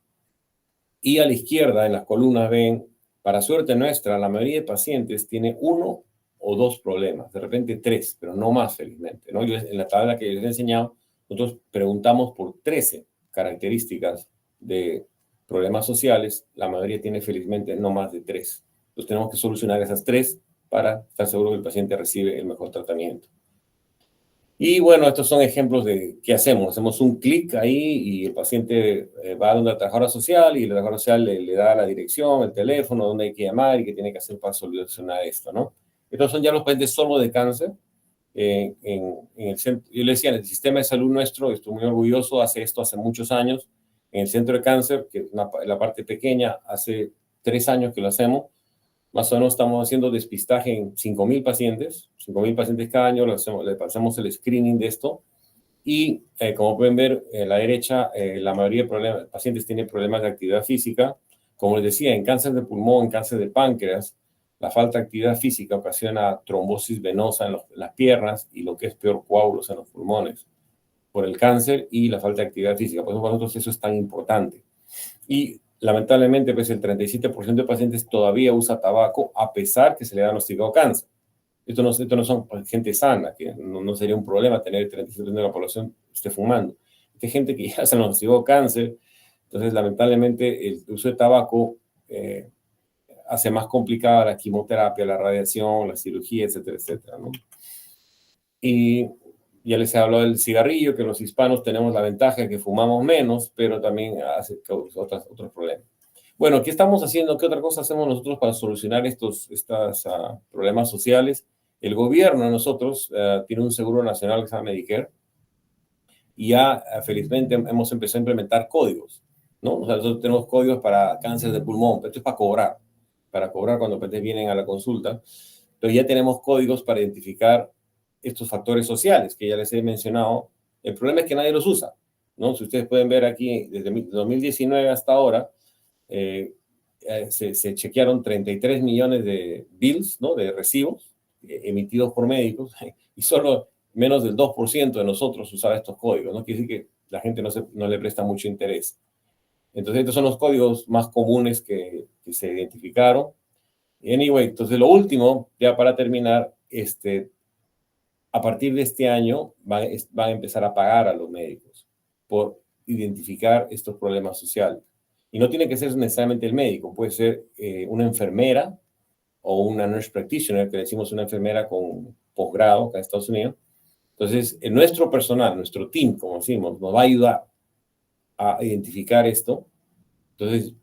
Y a la izquierda, en las columnas, ven, para suerte nuestra, la mayoría de pacientes tiene 1 o 2 problemas, de repente 3, pero no más, felizmente, ¿no? Yo, en la tabla que les he enseñado, nosotros preguntamos por 13 características de problemas sociales, la mayoría tiene felizmente no más de 3. Entonces tenemos que solucionar esas 3 para estar seguro que el paciente recibe el mejor tratamiento. Y bueno, estos son ejemplos de qué hacemos. Hacemos un clic ahí y el paciente va a donde la trabajadora social y la trabajadora social le da la dirección, el teléfono, dónde hay que llamar y qué tiene que hacer para solucionar esto, ¿no? Estos son ya los pacientes solo de cáncer. En el centro, yo le decía, en el sistema de salud nuestro, estoy muy orgulloso, hace esto hace muchos años. En el centro de cáncer, que es la parte pequeña, hace 3 años que lo hacemos. Más o menos estamos haciendo despistaje en 5.000 pacientes. 5.000 pacientes cada año, le pasamos el screening de esto. Y como pueden ver, en la derecha, la mayoría de pacientes tienen problemas de actividad física. Como les decía, en cáncer de pulmón, en cáncer de páncreas, la falta de actividad física ocasiona trombosis venosa en las piernas y lo que es peor, coágulos en los pulmones por el cáncer y la falta de actividad física. Por eso para nosotros eso es tan importante. Y lamentablemente, pues el 37% de pacientes todavía usa tabaco a pesar que se le ha diagnosticado cáncer. Esto no son gente sana, que no sería un problema tener el 37% de la población esté fumando. Hay gente que ya se le diagnosticó cáncer, entonces lamentablemente el uso de tabaco hace más complicada la quimioterapia, la radiación, la cirugía, etcétera, etcétera, ¿no? Y ya les he hablado del cigarrillo, que los hispanos tenemos la ventaja de que fumamos menos, pero también hace otros problemas. Bueno, ¿qué estamos haciendo? ¿Qué otra cosa hacemos nosotros para solucionar estos problemas sociales? El gobierno de nosotros tiene un seguro nacional que se llama Medicare y ya felizmente hemos empezado a implementar códigos, ¿no? O sea, nosotros tenemos códigos para cáncer de pulmón, pero esto es para cobrar cuando pacientes vienen a la consulta, pero ya tenemos códigos para identificar estos factores sociales que ya les he mencionado. El problema es que nadie los usa, ¿no? Si ustedes pueden ver aquí, desde 2019 hasta ahora, se chequearon 33 millones de bills, ¿no? De recibos emitidos por médicos, y solo menos del 2% de nosotros usaba estos códigos, ¿no? Quiere decir que la gente no le presta mucho interés. Entonces, estos son los códigos más comunes que se identificaron. Anyway, entonces lo último, ya para terminar, a partir de este año van a empezar a pagar a los médicos por identificar estos problemas sociales. Y no tiene que ser necesariamente el médico, puede ser una enfermera o una nurse practitioner, que decimos una enfermera con posgrado acá en Estados Unidos. Entonces, nuestro personal, nuestro team, como decimos, nos va a ayudar a identificar esto. Entonces,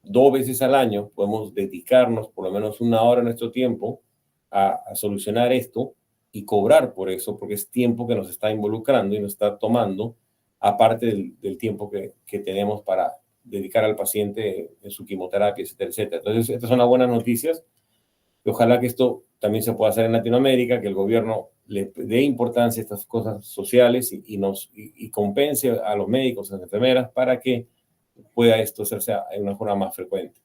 2 veces al año podemos dedicarnos por lo menos 1 hora de nuestro tiempo a solucionar esto y cobrar por eso, porque es tiempo que nos está involucrando y nos está tomando, aparte del tiempo que tenemos para dedicar al paciente en su quimioterapia, etcétera, etcétera. Entonces, estas son las buenas noticias. Y ojalá que esto también se pueda hacer en Latinoamérica, que el gobierno le dé importancia a estas cosas sociales y compense a los médicos, a las enfermeras, para que pueda esto hacerse en una forma más frecuente.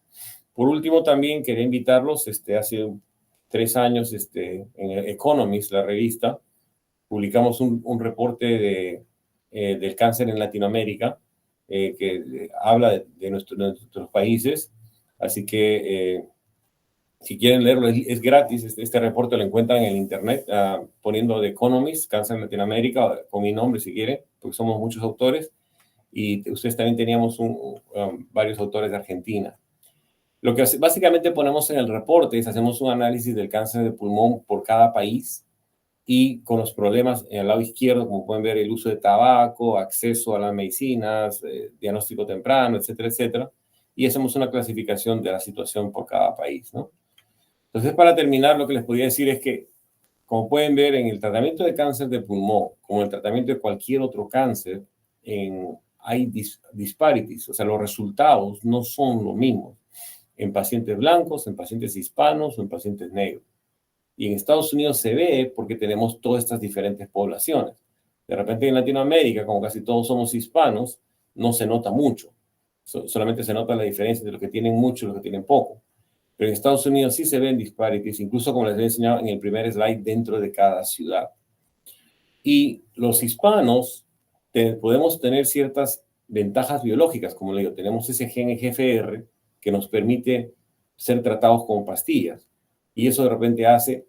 Por último, también quería invitarlos, hace 3 años, en Economist, la revista, publicamos un reporte del cáncer en Latinoamérica, que habla de nuestros países, así que si quieren leerlo, es gratis. Este reporte lo encuentran en el internet, poniendo The Economist, Cáncer en Latinoamérica, con mi nombre si quieren, porque somos muchos autores, y ustedes también teníamos varios autores de Argentina. Lo que básicamente ponemos en el reporte es, hacemos un análisis del cáncer de pulmón por cada país, y con los problemas en el lado izquierdo, como pueden ver, el uso de tabaco, acceso a las medicinas, diagnóstico temprano, etcétera, etcétera, y hacemos una clasificación de la situación por cada país, ¿no? Entonces, para terminar, lo que les podría decir es que, como pueden ver, en el tratamiento de cáncer de pulmón, como en el tratamiento de cualquier otro cáncer, hay disparities, o sea, los resultados no son los mismos en pacientes blancos, en pacientes hispanos o en pacientes negros. Y en Estados Unidos se ve porque tenemos todas estas diferentes poblaciones. De repente en Latinoamérica, como casi todos somos hispanos, no se nota mucho. Solamente se nota la diferencia de los que tienen mucho y los que tienen poco. Pero en Estados Unidos sí se ven disparities, incluso como les he enseñado en el primer slide, dentro de cada ciudad. Y los hispanos podemos tener ciertas ventajas biológicas, como le digo, tenemos ese gen EGFR que nos permite ser tratados con pastillas. Y eso de repente hace,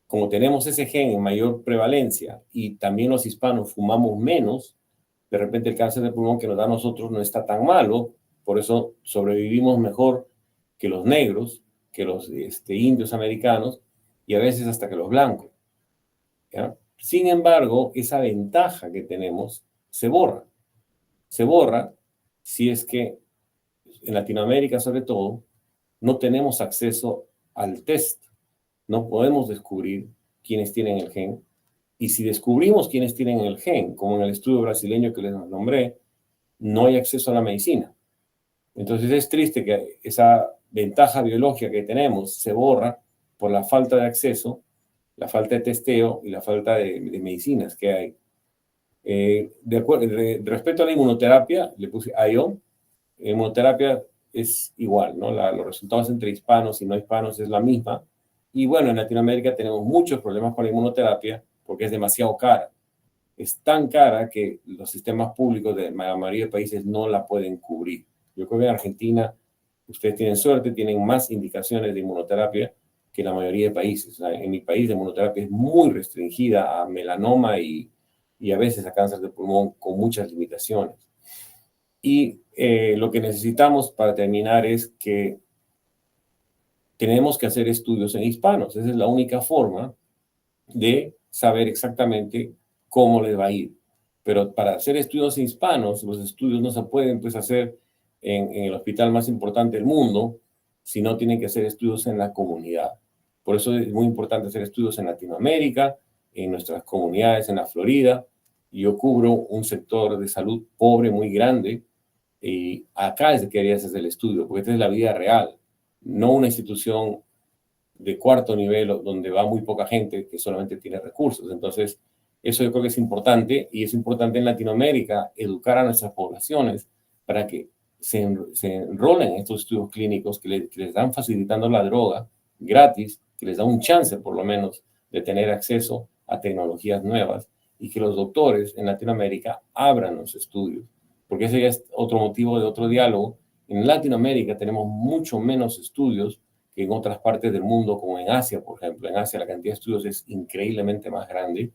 como tenemos ese gen en mayor prevalencia y también los hispanos fumamos menos, de repente el cáncer de pulmón que nos da a nosotros no está tan malo, por eso sobrevivimos mejor que los negros, que los indios americanos y a veces hasta que los blancos, ¿ya? Sin embargo, esa ventaja que tenemos se borra. Se borra si es que en Latinoamérica, sobre todo, no tenemos acceso al test. No podemos descubrir quiénes tienen el gen. Y si descubrimos quiénes tienen el gen, como en el estudio brasileño que les nombré, no hay acceso a la medicina. Entonces es triste que esa ventaja biológica que tenemos se borra por la falta de acceso, la falta de testeo y la falta de medicinas que hay. Respecto a la inmunoterapia, le puse IO. Inmunoterapia es igual, ¿no? Los resultados entre hispanos y no hispanos es la misma. Y bueno, en Latinoamérica tenemos muchos problemas con la inmunoterapia porque es demasiado cara. Es tan cara que los sistemas públicos de la mayoría de países no la pueden cubrir. Yo creo que en Argentina ustedes tienen suerte, tienen más indicaciones de inmunoterapia que la mayoría de países. O sea, en mi país la inmunoterapia es muy restringida a melanoma y a veces a cáncer de pulmón con muchas limitaciones. Y lo que necesitamos para terminar es que tenemos que hacer estudios en hispanos. Esa es la única forma de saber exactamente cómo les va a ir. Pero para hacer estudios en hispanos, los estudios no se pueden pues, hacer en el hospital más importante del mundo, sino tienen que hacer estudios en la comunidad. Por eso es muy importante hacer estudios en Latinoamérica, en nuestras comunidades, en la Florida. Yo cubro un sector de salud pobre muy grande, y acá es que querías hacer el estudio, porque esta es la vida real, no una institución de cuarto nivel donde va muy poca gente que solamente tiene recursos. Entonces, eso yo creo que es importante, y es importante en Latinoamérica educar a nuestras poblaciones para que se enrolen en estos estudios clínicos que les dan facilitando la droga gratis, que les da un chance por lo menos de tener acceso a tecnologías nuevas, y que los doctores en Latinoamérica abran los estudios. Porque ese ya es otro motivo de otro diálogo. En Latinoamérica tenemos mucho menos estudios que en otras partes del mundo, como en Asia, por ejemplo. En Asia la cantidad de estudios es increíblemente más grande,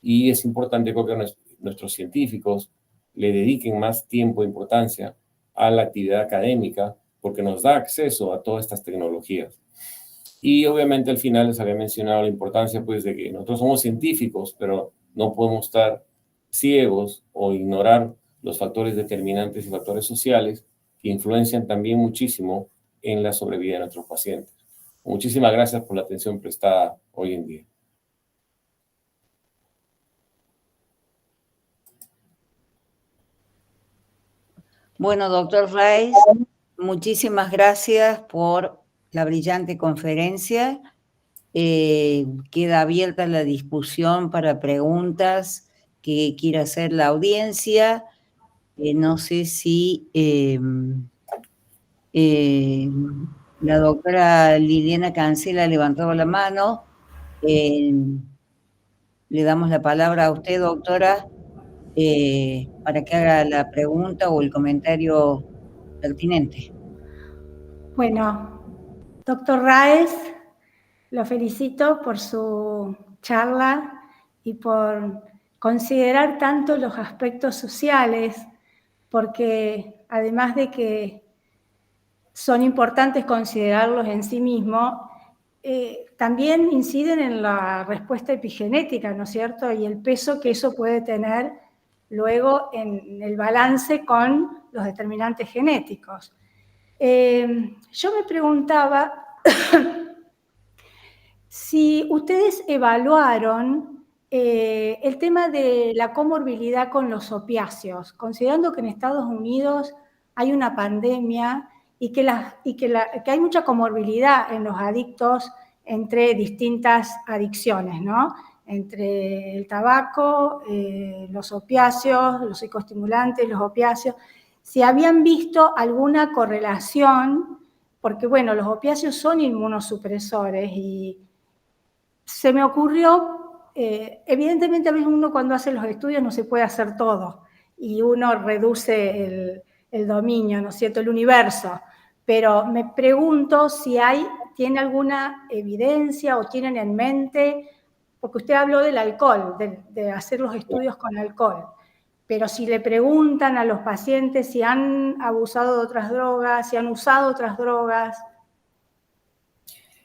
y es importante que nuestros científicos le dediquen más tiempo e importancia a la actividad académica, porque nos da acceso a todas estas tecnologías. Y obviamente al final les había mencionado la importancia pues, de que nosotros somos científicos, pero no podemos estar ciegos o ignorar los factores determinantes y factores sociales que influencian también muchísimo en la sobrevida de nuestros pacientes. Muchísimas gracias por la atención prestada hoy en día. Bueno, doctor Raez, muchísimas gracias por la brillante conferencia. Queda abierta la discusión para preguntas que quiera hacer la audiencia. No sé si la doctora Liliana Cancela levantó la mano. Le damos la palabra a usted, doctora, para que haga la pregunta o el comentario pertinente. Bueno, doctor Raez, lo felicito por su charla y por considerar tanto los aspectos sociales, porque además de que son importantes considerarlos en sí mismos, también inciden en la respuesta epigenética, ¿no es cierto? Y el peso que eso puede tener luego en el balance con los determinantes genéticos. Yo me preguntaba si ustedes evaluaron el tema de la comorbilidad con los opiáceos, considerando que en Estados Unidos hay una pandemia y que hay mucha comorbilidad en los adictos entre distintas adicciones, ¿no? Entre el tabaco, los opiáceos, los psicoestimulantes, los opiáceos. Si habían visto alguna correlación, porque bueno, los opiáceos son inmunosupresores y se me ocurrió, evidentemente a veces uno cuando hace los estudios no se puede hacer todo y uno reduce el dominio, ¿no es cierto?, el universo, pero me pregunto si tiene alguna evidencia o tienen en mente, porque usted habló del alcohol, de hacer los estudios con alcohol. Pero si le preguntan a los pacientes si han abusado de otras drogas, si han usado otras drogas.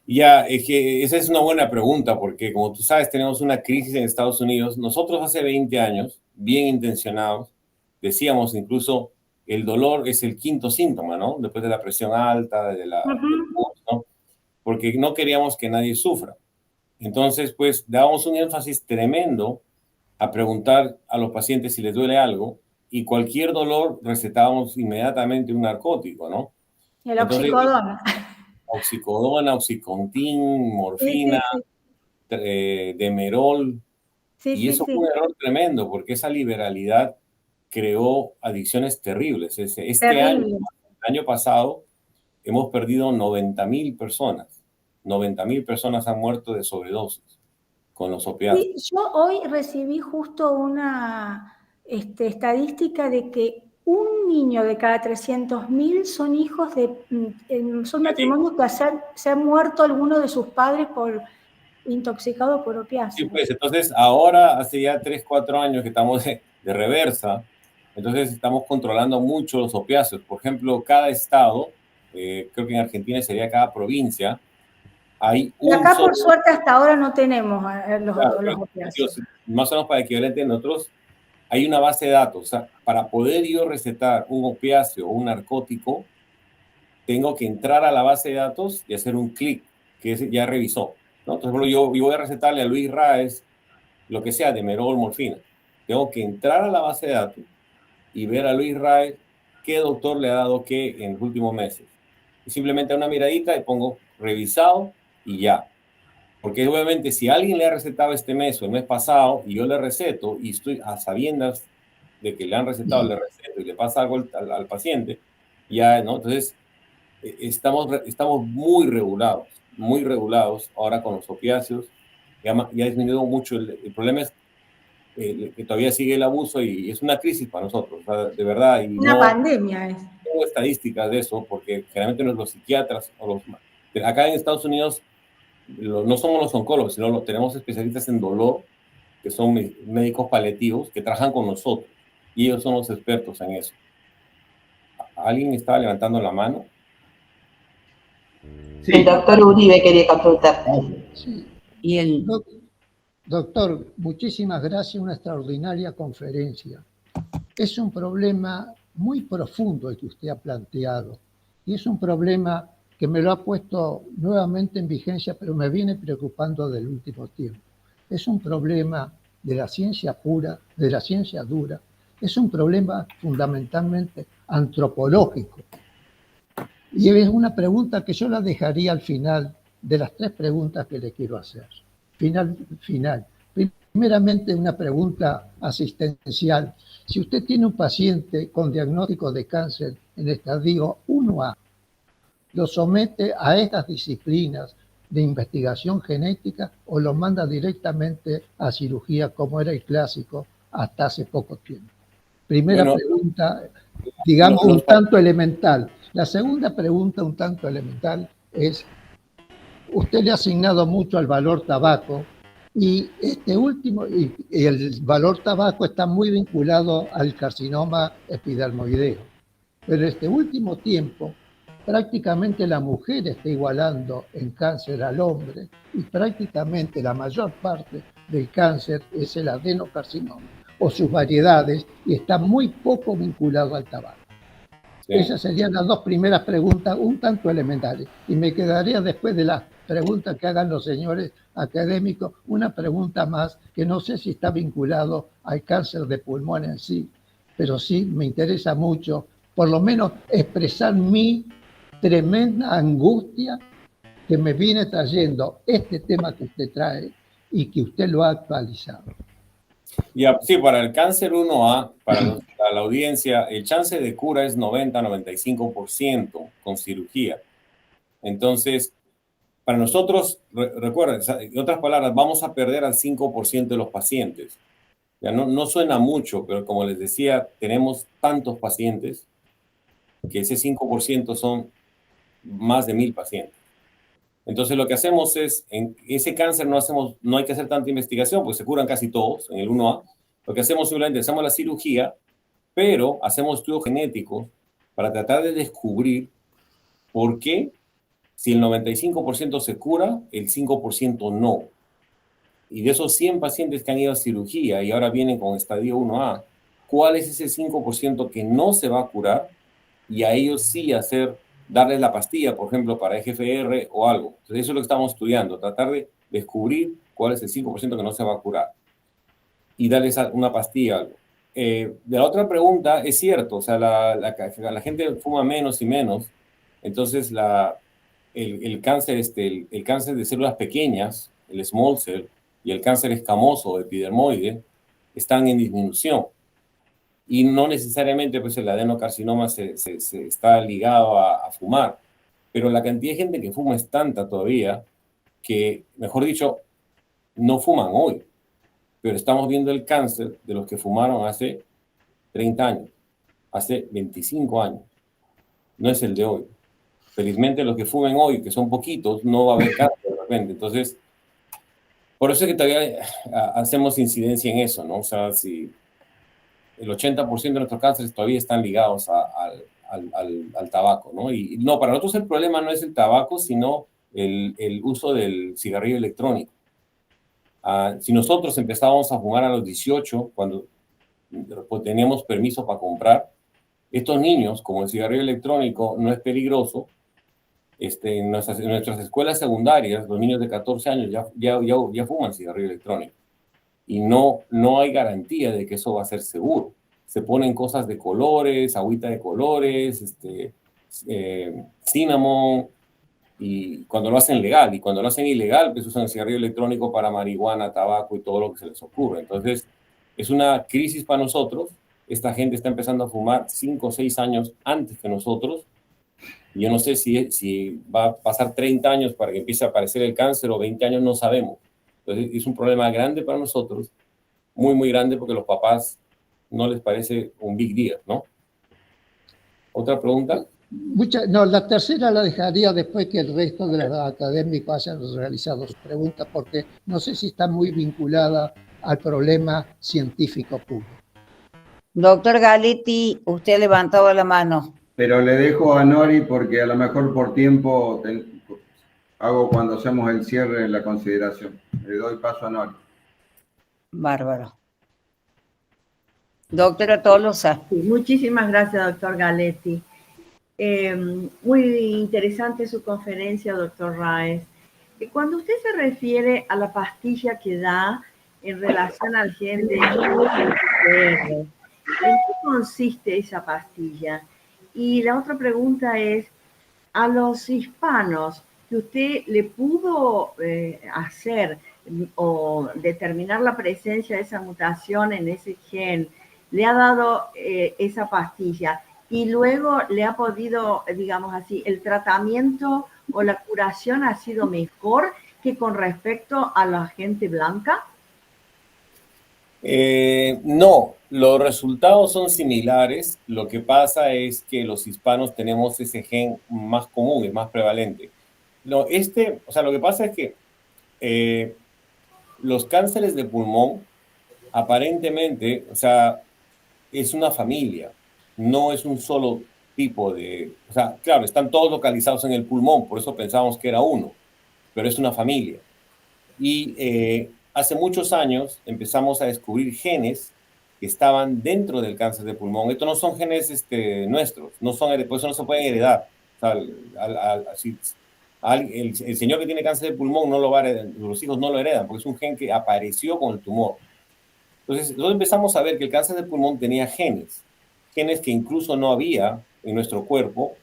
Ya, es que esa es una buena pregunta, porque como tú sabes, tenemos una crisis en Estados Unidos. Nosotros hace 20 años, bien intencionados, decíamos incluso el dolor es el quinto síntoma, ¿no? Después de la presión alta, del pulso, ¿no? Porque no queríamos que nadie sufra. Entonces, pues, dábamos un énfasis tremendo a preguntar a los pacientes si les duele algo, y cualquier dolor recetábamos inmediatamente un narcótico, ¿no? El oxicodona. Oxicodona, oxicontin, morfina, sí. demerol. Sí, Eso fue un error tremendo, porque esa liberalidad creó adicciones terribles. Este año, el año pasado, hemos perdido 90,000 personas. 90,000 personas han muerto de sobredosis con los opiáceos. Sí, yo hoy recibí justo una estadística de que un niño de cada 300.000 son hijos son matrimonios que se han muerto alguno de sus padres intoxicados por opiáceos. Sí, pues entonces ahora hace ya 3, 4 años que estamos de reversa, entonces estamos controlando mucho los opiáceos. Por ejemplo, cada estado, creo que en Argentina sería cada provincia, hay un acá por suerte hasta ahora no tenemos los opiáceos. Más o menos para equivalente a nosotros, hay una base de datos. O sea, para poder yo recetar un opiáceo o un narcótico, tengo que entrar a la base de datos y hacer un clic, que ya revisó, ¿no? Entonces, yo voy a recetarle a Luis Raez lo que sea, demerol, morfina. Tengo que entrar a la base de datos y ver a Luis Raez qué doctor le ha dado qué en los últimos meses. Y simplemente una miradita y pongo revisado y ya. Porque obviamente si alguien le ha recetado este mes o el mes pasado y yo le receto y estoy a sabiendas de que le han recetado, le receto y le pasa algo al paciente, ya, ¿no? Entonces, estamos muy regulados ahora con los opiáceos. Ya ha disminuido mucho. El problema es que todavía sigue el abuso y es una crisis para nosotros, o sea, de verdad. Y una pandemia es. Tengo estadísticas de eso, porque generalmente los psiquiatras, acá en Estados Unidos, no somos los oncólogos, sino tenemos especialistas en dolor, que son médicos paliativos, que trabajan con nosotros, y ellos son los expertos en eso. ¿Alguien estaba levantando la mano? Sí. El doctor Uribe quería consultar. Sí. Y Doctor, muchísimas gracias, una extraordinaria conferencia. Es un problema muy profundo el que usted ha planteado y es un problema que me lo ha puesto nuevamente en vigencia, pero me viene preocupando del último tiempo. Es un problema de la ciencia pura, de la ciencia dura, es un problema fundamentalmente antropológico. Y es una pregunta que yo la dejaría al final de las 3 preguntas que le quiero hacer. Final. Primeramente, una pregunta asistencial. Si usted tiene un paciente con diagnóstico de cáncer en estadio 1A, ¿lo somete a estas disciplinas de investigación genética o lo manda directamente a cirugía como era el clásico hasta hace poco tiempo? Primera pregunta, digamos, un tanto elemental. La segunda pregunta, un tanto elemental, es, usted le ha asignado mucho al valor tabaco y el valor tabaco está muy vinculado al carcinoma epidermoideo. Pero este último tiempo, prácticamente la mujer está igualando en cáncer al hombre y prácticamente la mayor parte del cáncer es el adenocarcinoma o sus variedades y está muy poco vinculado al tabaco. Sí. Esas serían las 2 primeras preguntas, un tanto elementales. Y me quedaría después de las preguntas que hagan los señores académicos, una pregunta más que no sé si está vinculado al cáncer de pulmón en sí, pero sí me interesa mucho, por lo menos expresar mi tremenda angustia que me viene trayendo este tema que usted trae y que usted lo ha actualizado. Sí, para el cáncer 1A, para la audiencia, el chance de cura es 90-95% con cirugía. Entonces, para nosotros, recuerden, en otras palabras, vamos a perder al 5% de los pacientes. Ya no suena mucho, pero como les decía, tenemos tantos pacientes que ese 5% son más de 1000 pacientes. Entonces, lo que hacemos es, en ese cáncer no hay que hacer tanta investigación, pues se curan casi todos en el 1A. Lo que hacemos simplemente hacemos la cirugía, pero hacemos estudios genéticos para tratar de descubrir por qué, si el 95% se cura, el 5% no. Y de esos 100 pacientes que han ido a cirugía y ahora vienen con estadio 1A, ¿cuál es ese 5% que no se va a curar? Y a ellos sí darles la pastilla, por ejemplo, para EGFR o algo. Entonces, eso es lo que estamos estudiando, tratar de descubrir cuál es el 5% que no se va a curar y darles una pastilla, algo. De la otra pregunta, es cierto, o sea, la gente fuma menos y menos, entonces el cáncer de células pequeñas, el small cell, y el cáncer escamoso, epidermoide, están en disminución. Y no necesariamente pues, el adenocarcinoma se está ligado a fumar, pero la cantidad de gente que fuma es tanta todavía que, mejor dicho, no fuman hoy, pero estamos viendo el cáncer de los que fumaron hace 30 años, hace 25 años, no es el de hoy. Felizmente los que fumen hoy, que son poquitos, no va a haber cáncer de repente. Entonces, por eso es que todavía hacemos incidencia en eso, ¿no? O sea, si el 80% de nuestros cánceres todavía están ligados al tabaco, ¿no? Y no, para nosotros el problema no es el tabaco, sino el uso del cigarrillo electrónico. Si nosotros empezábamos a fumar a los 18, cuando teníamos permiso para comprar, estos niños, como el cigarrillo electrónico no es peligroso, en nuestras escuelas secundarias, los niños de 14 años ya fuman cigarrillo electrónico. Y no hay garantía de que eso va a ser seguro. Se ponen cosas de colores, agüita de colores, cinnamon, y cuando lo hacen legal, y cuando lo hacen ilegal, pues usan cigarrillo electrónico para marihuana, tabaco y todo lo que se les ocurre. Entonces, es una crisis para nosotros. Esta gente está empezando a fumar 5 o 6 años antes que nosotros. Yo no sé si va a pasar 30 años para que empiece a aparecer el cáncer o 20 años, no sabemos. Entonces, es un problema grande para nosotros, muy, muy grande, porque a los papás no les parece un big deal, ¿no? ¿Otra pregunta? No, la tercera la dejaría después que el resto de los académicos hayan realizado sus preguntas, porque no sé si está muy vinculada al problema científico puro. Doctor Galetti, usted ha levantado la mano. Pero le dejo a Nori porque a lo mejor por tiempo hago cuando hacemos el cierre la consideración. Le doy paso a Nori. Bárbaro. Doctora Tolosa. Sí, muchísimas gracias, doctor Galetti. Muy interesante su conferencia, doctor Raez. Cuando usted se refiere a la pastilla que da en relación al gen de PCR, ¿en qué consiste esa pastilla? Y la otra pregunta es, a los hispanos que usted le pudo hacer o determinar la presencia de esa mutación en ese gen, le ha dado esa pastilla y luego le ha podido, digamos así, el tratamiento o la curación ha sido mejor que con respecto a la gente blanca? No, los resultados son similares. Lo que pasa es que los hispanos tenemos ese gen más común, es más prevalente. No, o sea, lo que pasa es que los cánceres de pulmón, aparentemente, o sea, es una familia, no es un solo tipo de... O sea, claro, están todos localizados en el pulmón, por eso pensábamos que era uno, pero es una familia. Y hace muchos años empezamos a descubrir genes que estaban dentro del cáncer de pulmón. Estos no son genes nuestros, no son, por eso no se pueden heredar. O sea, el señor que tiene cáncer de pulmón no lo va a heredar, los hijos no lo heredan, porque es un gen que apareció con el tumor. Entonces, nosotros empezamos a ver que el cáncer de pulmón tenía genes que incluso no había en nuestro cuerpo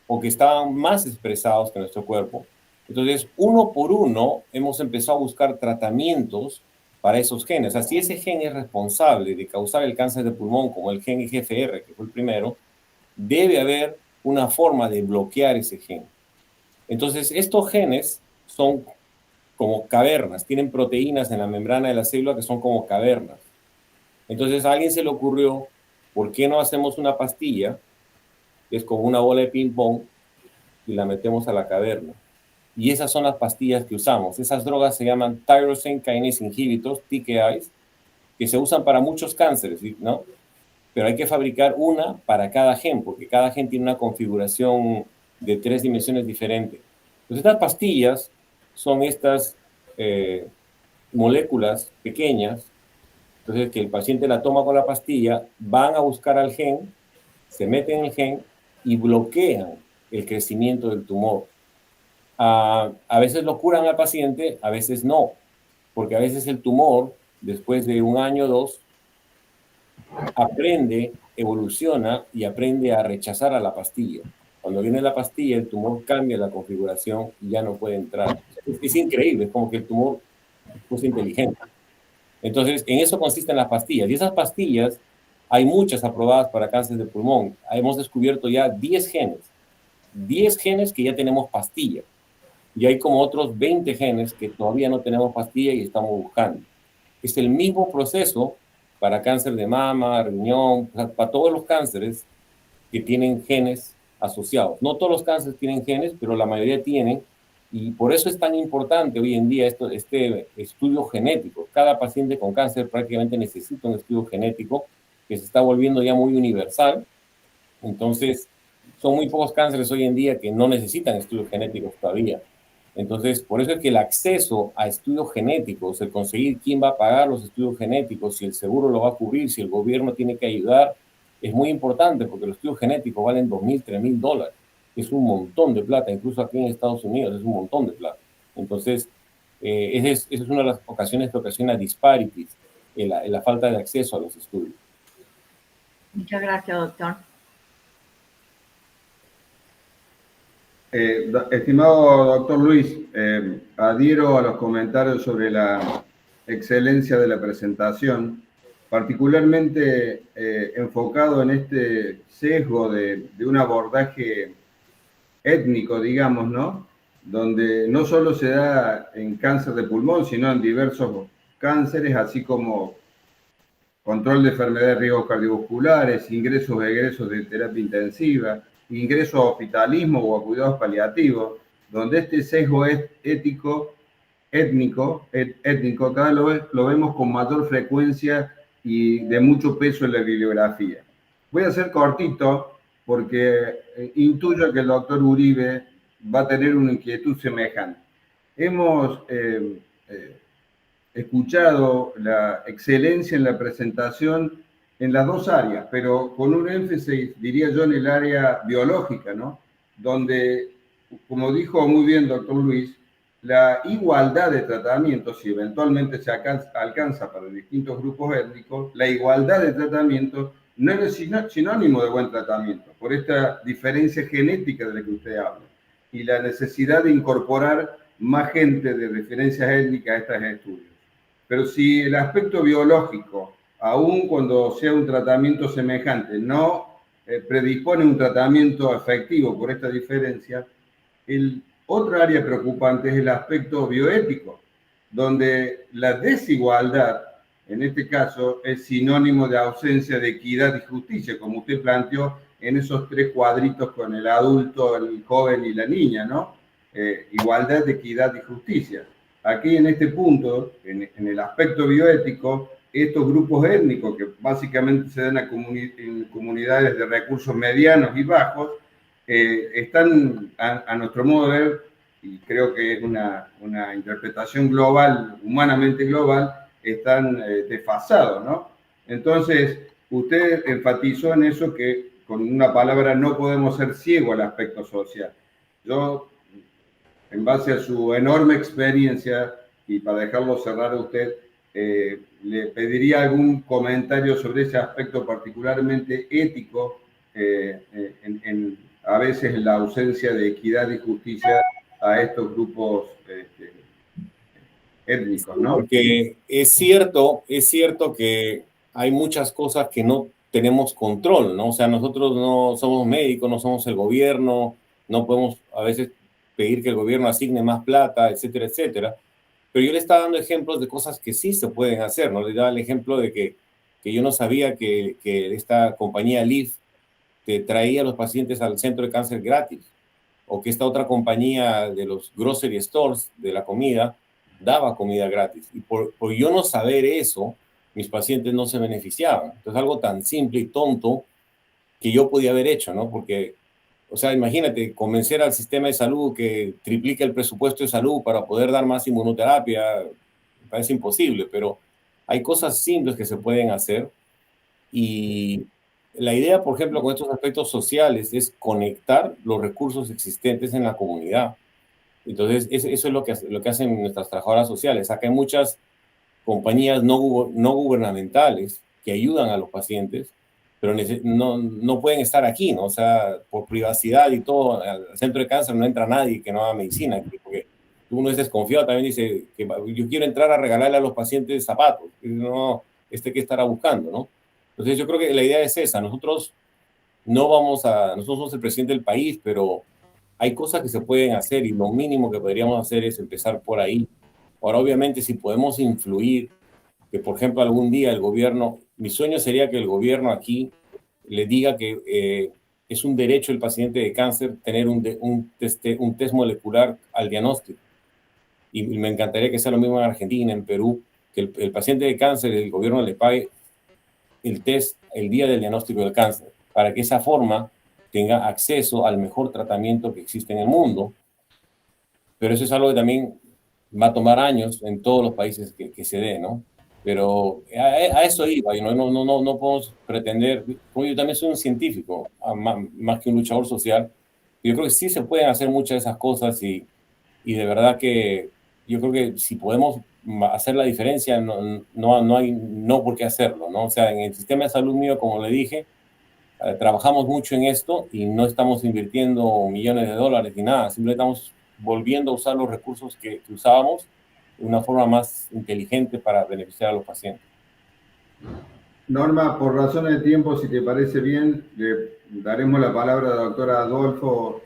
o que estaban más expresados que en nuestro cuerpo. Entonces, uno por uno hemos empezado a buscar tratamientos para esos genes. O sea, si ese gen es responsable de causar el cáncer de pulmón, como el gen IGFR, que fue el primero, debe haber una forma de bloquear ese gen. Entonces, estos genes son como cavernas, tienen proteínas en la membrana de la célula que son como cavernas. Entonces a alguien se le ocurrió, ¿por qué no hacemos una pastilla? Que es como una bola de ping-pong y la metemos a la caverna. Y esas son las pastillas que usamos. Esas drogas se llaman tyrosine kinase inhibitors, TKIs, que se usan para muchos cánceres, ¿no? Pero hay que fabricar una para cada gen, porque cada gen tiene una configuración de 3 dimensiones diferentes. Entonces estas pastillas son estas moléculas pequeñas, entonces que el paciente la toma con la pastilla, van a buscar al gen, se meten en el gen y bloquean el crecimiento del tumor. A veces lo curan al paciente, a veces no, porque a veces el tumor, después de 1 año o 2, aprende, evoluciona y aprende a rechazar a la pastilla. Cuando viene la pastilla, el tumor cambia la configuración y ya no puede entrar. Es increíble, es como que el tumor es inteligente. Entonces, en eso consisten las pastillas. Y esas pastillas, hay muchas aprobadas para cáncer de pulmón. Hemos descubierto ya 10 genes. 10 genes que ya tenemos pastilla. Y hay como otros 20 genes que todavía no tenemos pastilla y estamos buscando. Es el mismo proceso para cáncer de mama, riñón, o sea, para todos los cánceres que tienen genes asociados. No todos los cánceres tienen genes, pero la mayoría tienen. Y por eso es tan importante hoy en día este estudio genético. Cada paciente con cáncer prácticamente necesita un estudio genético que se está volviendo ya muy universal. Entonces, son muy pocos cánceres hoy en día que no necesitan estudios genéticos todavía. Entonces, por eso es que el acceso a estudios genéticos, el conseguir quién va a pagar los estudios genéticos, si el seguro lo va a cubrir, si el gobierno tiene que ayudar, es muy importante porque los estudios genéticos valen $2,000, $3,000. Es un montón de plata, incluso aquí en Estados Unidos es un montón de plata. Entonces, esa es una de las ocasiones que ocasiona disparities, la falta de acceso a los estudios. Muchas gracias, doctor. Estimado doctor Luis, adhiero a los comentarios sobre la excelencia de la presentación, particularmente enfocado en este sesgo de un abordaje étnico, digamos, ¿no? Donde no solo se da en cáncer de pulmón, sino en diversos cánceres, así como control de enfermedades de riesgos cardiovasculares, ingresos e egresos de terapia intensiva, ingresos a hospitalismo o a cuidados paliativos, donde este sesgo étnico cada vez lo vemos con mayor frecuencia y de mucho peso en la bibliografía. Voy a ser cortito porque intuyo que el doctor Uribe va a tener una inquietud semejante. Hemos escuchado la excelencia en la presentación en las dos áreas, pero con un énfasis, diría yo, en el área biológica, ¿no? Donde, como dijo muy bien doctor Luis, la igualdad de tratamiento, si eventualmente se alcanza para distintos grupos étnicos, la igualdad de tratamiento no es sinónimo de buen tratamiento, por esta diferencia genética de la que usted habla, y la necesidad de incorporar más gente de referencias étnicas a estos estudios. Pero si el aspecto biológico, aun cuando sea un tratamiento semejante, no predispone un tratamiento efectivo por esta diferencia, otra área preocupante es el aspecto bioético, donde la desigualdad, en este caso, es sinónimo de ausencia de equidad y justicia, como usted planteó en esos tres cuadritos con el adulto, el joven y la niña, ¿no? Igualdad, equidad y justicia. Aquí en este punto, en el aspecto bioético, estos grupos étnicos que básicamente se dan en comunidades de recursos medianos y bajos, están, a nuestro modo de ver, y creo que es una interpretación global, humanamente global, están desfasados, ¿no? Entonces, usted enfatizó en eso que con una palabra no podemos ser ciegos al aspecto social. Yo, en base a su enorme experiencia, y para dejarlo cerrar a usted, le pediría algún comentario sobre ese aspecto particularmente ético, a veces en la ausencia de equidad y justicia a estos grupos étnicos, ¿no? Porque es cierto que hay muchas cosas que no tenemos control, ¿no? O sea, nosotros no somos médicos, no somos el gobierno, no podemos a veces pedir que el gobierno asigne más plata, etcétera, etcétera. Pero yo le estaba dando ejemplos de cosas que sí se pueden hacer, ¿no? Le daba el ejemplo de que yo no sabía que esta compañía Leaf te traía a los pacientes al centro de cáncer gratis, o que esta otra compañía de los grocery stores, de la comida, daba comida gratis. Y por yo no saber eso, mis pacientes no se beneficiaban. Entonces, algo tan simple y tonto que yo podía haber hecho, ¿no? Porque, o sea, imagínate, convencer al sistema de salud que triplique el presupuesto de salud para poder dar más inmunoterapia, me parece imposible, pero hay cosas simples que se pueden hacer. Y la idea, por ejemplo, con estos aspectos sociales es conectar los recursos existentes en la comunidad. Entonces, eso es lo que hacen nuestras trabajadoras sociales. Acá hay muchas compañías no gubernamentales que ayudan a los pacientes, pero no pueden estar aquí, ¿no? O sea, por privacidad y todo, al centro de cáncer no entra nadie que no haga medicina, porque uno es desconfiado, también dice que yo quiero entrar a regalarle a los pacientes zapatos. No, que estará buscando, ¿no? Entonces, yo creo que la idea es esa. Nosotros somos el presidente del país, pero hay cosas que se pueden hacer y lo mínimo que podríamos hacer es empezar por ahí. Ahora, obviamente, si podemos influir, que por ejemplo algún día el gobierno, mi sueño sería que el gobierno aquí le diga que es un derecho del paciente de cáncer tener un test molecular al diagnóstico. Y me encantaría que sea lo mismo en Argentina, en Perú, que el paciente de cáncer, el gobierno le pague el test el día del diagnóstico del cáncer, para que esa forma tenga acceso al mejor tratamiento que existe en el mundo. Pero eso es algo que también va a tomar años en todos los países que se dé, ¿no? Pero a eso iba, no podemos pretender, yo también soy un científico, más que un luchador social. Yo creo que sí se pueden hacer muchas de esas cosas y de verdad que yo creo que si podemos hacer la diferencia, no hay por qué hacerlo, ¿no? O sea, en el sistema de salud mío, como le dije, trabajamos mucho en esto y no estamos invirtiendo millones de dólares ni nada, simplemente estamos volviendo a usar los recursos que usábamos de una forma más inteligente para beneficiar a los pacientes. Norma, por razones de tiempo, si te parece bien, le daremos la palabra al doctor Adolfo.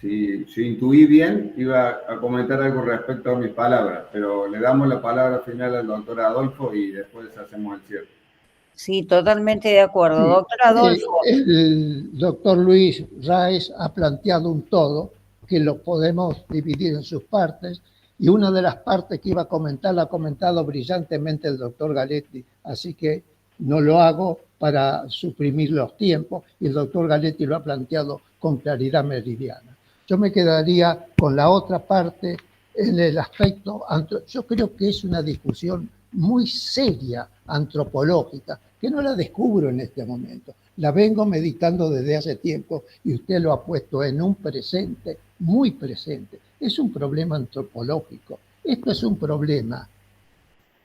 Si intuí bien, iba a comentar algo respecto a mis palabras, pero le damos la palabra final al doctor Adolfo y después hacemos el cierre. Sí, totalmente de acuerdo. Sí, Doctor Adolfo. El doctor Luis Raez ha planteado un todo que lo podemos dividir en sus partes, y una de las partes que iba a comentar la ha comentado brillantemente el doctor Galetti, así que no lo hago para suprimir los tiempos, y el doctor Galetti lo ha planteado con claridad meridiana. Yo me quedaría con la otra parte en el aspecto, yo creo que es una discusión muy seria, antropológica, que no la descubro en este momento. La vengo meditando desde hace tiempo y usted lo ha puesto en un presente, muy presente. Es un problema antropológico. Esto es un problema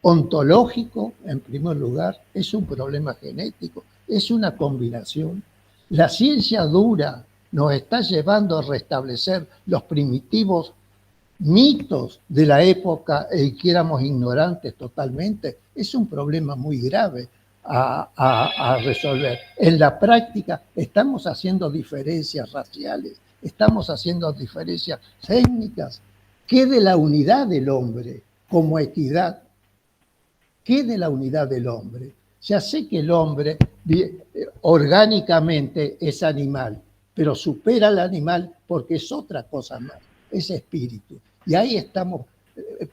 ontológico, en primer lugar, es un problema genético, es una combinación. La ciencia dura nos está llevando a restablecer los primitivos mitos de la época en que éramos ignorantes totalmente. Es un problema muy grave a resolver. En la práctica estamos haciendo diferencias raciales, estamos haciendo diferencias técnicas. ¿Qué de la unidad del hombre como equidad? ¿Qué de la unidad del hombre? Ya sé que el hombre orgánicamente es animal, pero supera al animal porque es otra cosa más, es espíritu. Y ahí estamos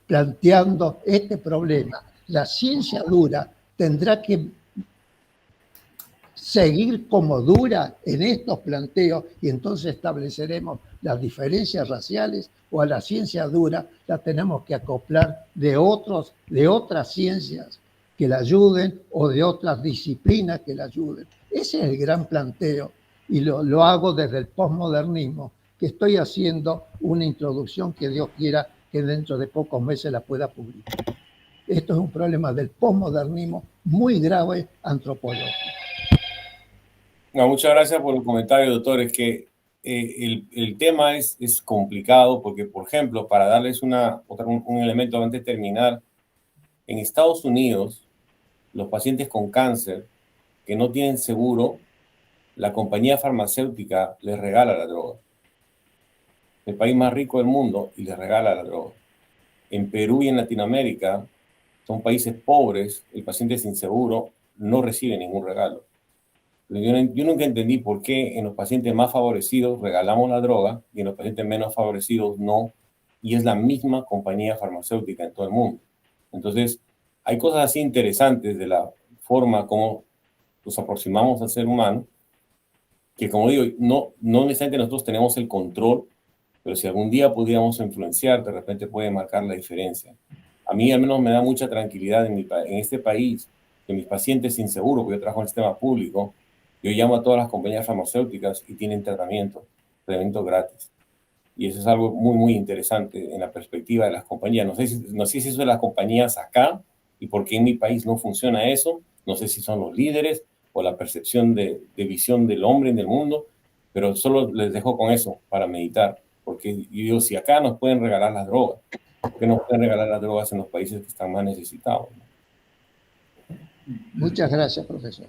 planteando este problema. La ciencia dura tendrá que seguir como dura en estos planteos y entonces estableceremos las diferencias raciales, o a la ciencia dura la tenemos que acoplar de otras ciencias que la ayuden o de otras disciplinas que la ayuden. Ese es el gran planteo y lo hago desde el posmodernismo, que estoy haciendo una introducción que Dios quiera que dentro de pocos meses la pueda publicar. Esto es un problema del posmodernismo muy grave antropológico. No, muchas gracias por el comentario, doctor. Es que el tema es complicado porque, por ejemplo, para darles un elemento antes de terminar, en Estados Unidos, los pacientes con cáncer que no tienen seguro, la compañía farmacéutica les regala la droga. El país más rico del mundo y les regala la droga. En Perú y en Latinoamérica, son países pobres, el paciente sin seguro no recibe ningún regalo. Yo nunca entendí por qué en los pacientes más favorecidos regalamos la droga y en los pacientes menos favorecidos no, y es la misma compañía farmacéutica en todo el mundo. Entonces, hay cosas así interesantes de la forma como nos aproximamos al ser humano, que como digo, no necesariamente nosotros tenemos el control, pero si algún día pudiéramos influenciar, de repente puede marcar la diferencia. A mí al menos me da mucha tranquilidad en este país, que mis pacientes sin seguro, porque yo trabajo en el sistema público, yo llamo a todas las compañías farmacéuticas y tienen tratamiento gratis. Y eso es algo muy, muy interesante en la perspectiva de las compañías. No sé si eso de las compañías acá y por qué en mi país no funciona eso. No sé si son los líderes o la percepción de visión del hombre en el mundo, pero solo les dejo con eso para meditar. Porque yo digo, si acá nos pueden regalar las drogas, ¿por qué no pueden regalar las drogas en los países que están más necesitados? Muchas gracias, profesor.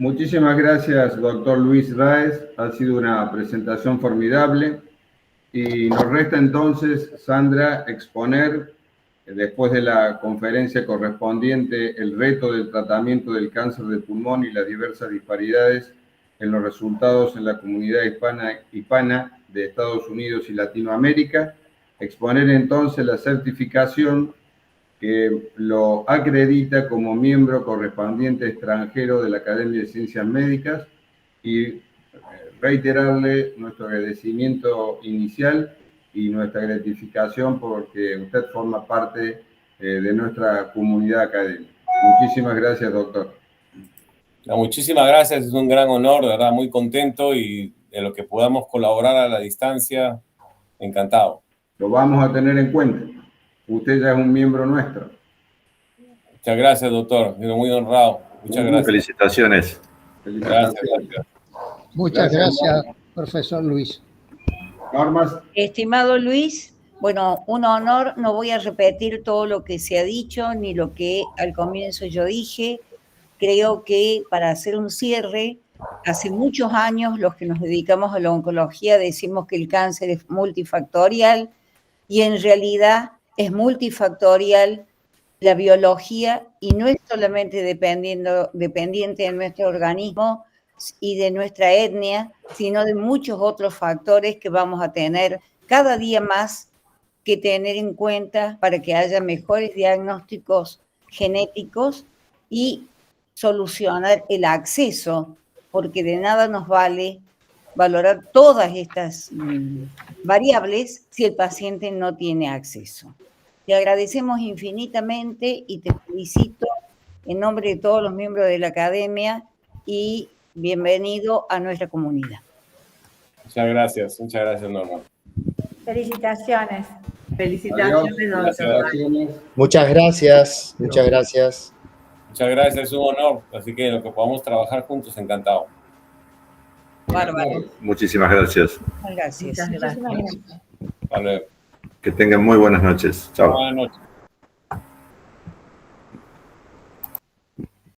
Muchísimas gracias, doctor Luis Raez. Ha sido una presentación formidable. Y nos resta entonces, Sandra, exponer, después de la conferencia correspondiente, el reto del tratamiento del cáncer de pulmón y las diversas disparidades en los resultados en la comunidad hispana de Estados Unidos y Latinoamérica. Exponer entonces la certificación que lo acredita como miembro correspondiente extranjero de la Academia de Ciencias Médicas y reiterarle nuestro agradecimiento inicial y nuestra gratificación porque usted forma parte de nuestra comunidad académica. Muchísimas gracias, doctor. Muchísimas gracias, es un gran honor, de verdad, muy contento y de lo que podamos colaborar a la distancia, encantado. Lo vamos a tener en cuenta. Usted ya es un miembro nuestro. Muchas gracias, doctor. Estoy muy honrado. Muchas gracias. Felicitaciones. Gracias. Muchas gracias, profesor Luis. Normas. Estimado Luis, bueno, un honor. No voy a repetir todo lo que se ha dicho ni lo que al comienzo yo dije. Creo que para hacer un cierre, hace muchos años los que nos dedicamos a la oncología decimos que el cáncer es multifactorial y en realidad es multifactorial la biología y no es solamente dependiente de nuestro organismo y de nuestra etnia, sino de muchos otros factores que vamos a tener cada día más que tener en cuenta para que haya mejores diagnósticos genéticos y solucionar el acceso, porque de nada nos vale valorar todas estas variables si el paciente no tiene acceso. Te agradecemos infinitamente y te felicito en nombre de todos los miembros de la academia y bienvenido a nuestra comunidad. Muchas gracias, Norma. Felicitaciones. Felicitaciones, Adiós. doctor. Muchas gracias, muchas gracias. Muchas gracias, es un honor. Así que lo que podamos trabajar juntos, encantado. Bárbaro. Muchísimas gracias. Gracias. Muchas gracias. Muchísimas gracias. Hasta luego. Que tengan muy buenas noches. Chao. Buenas noches.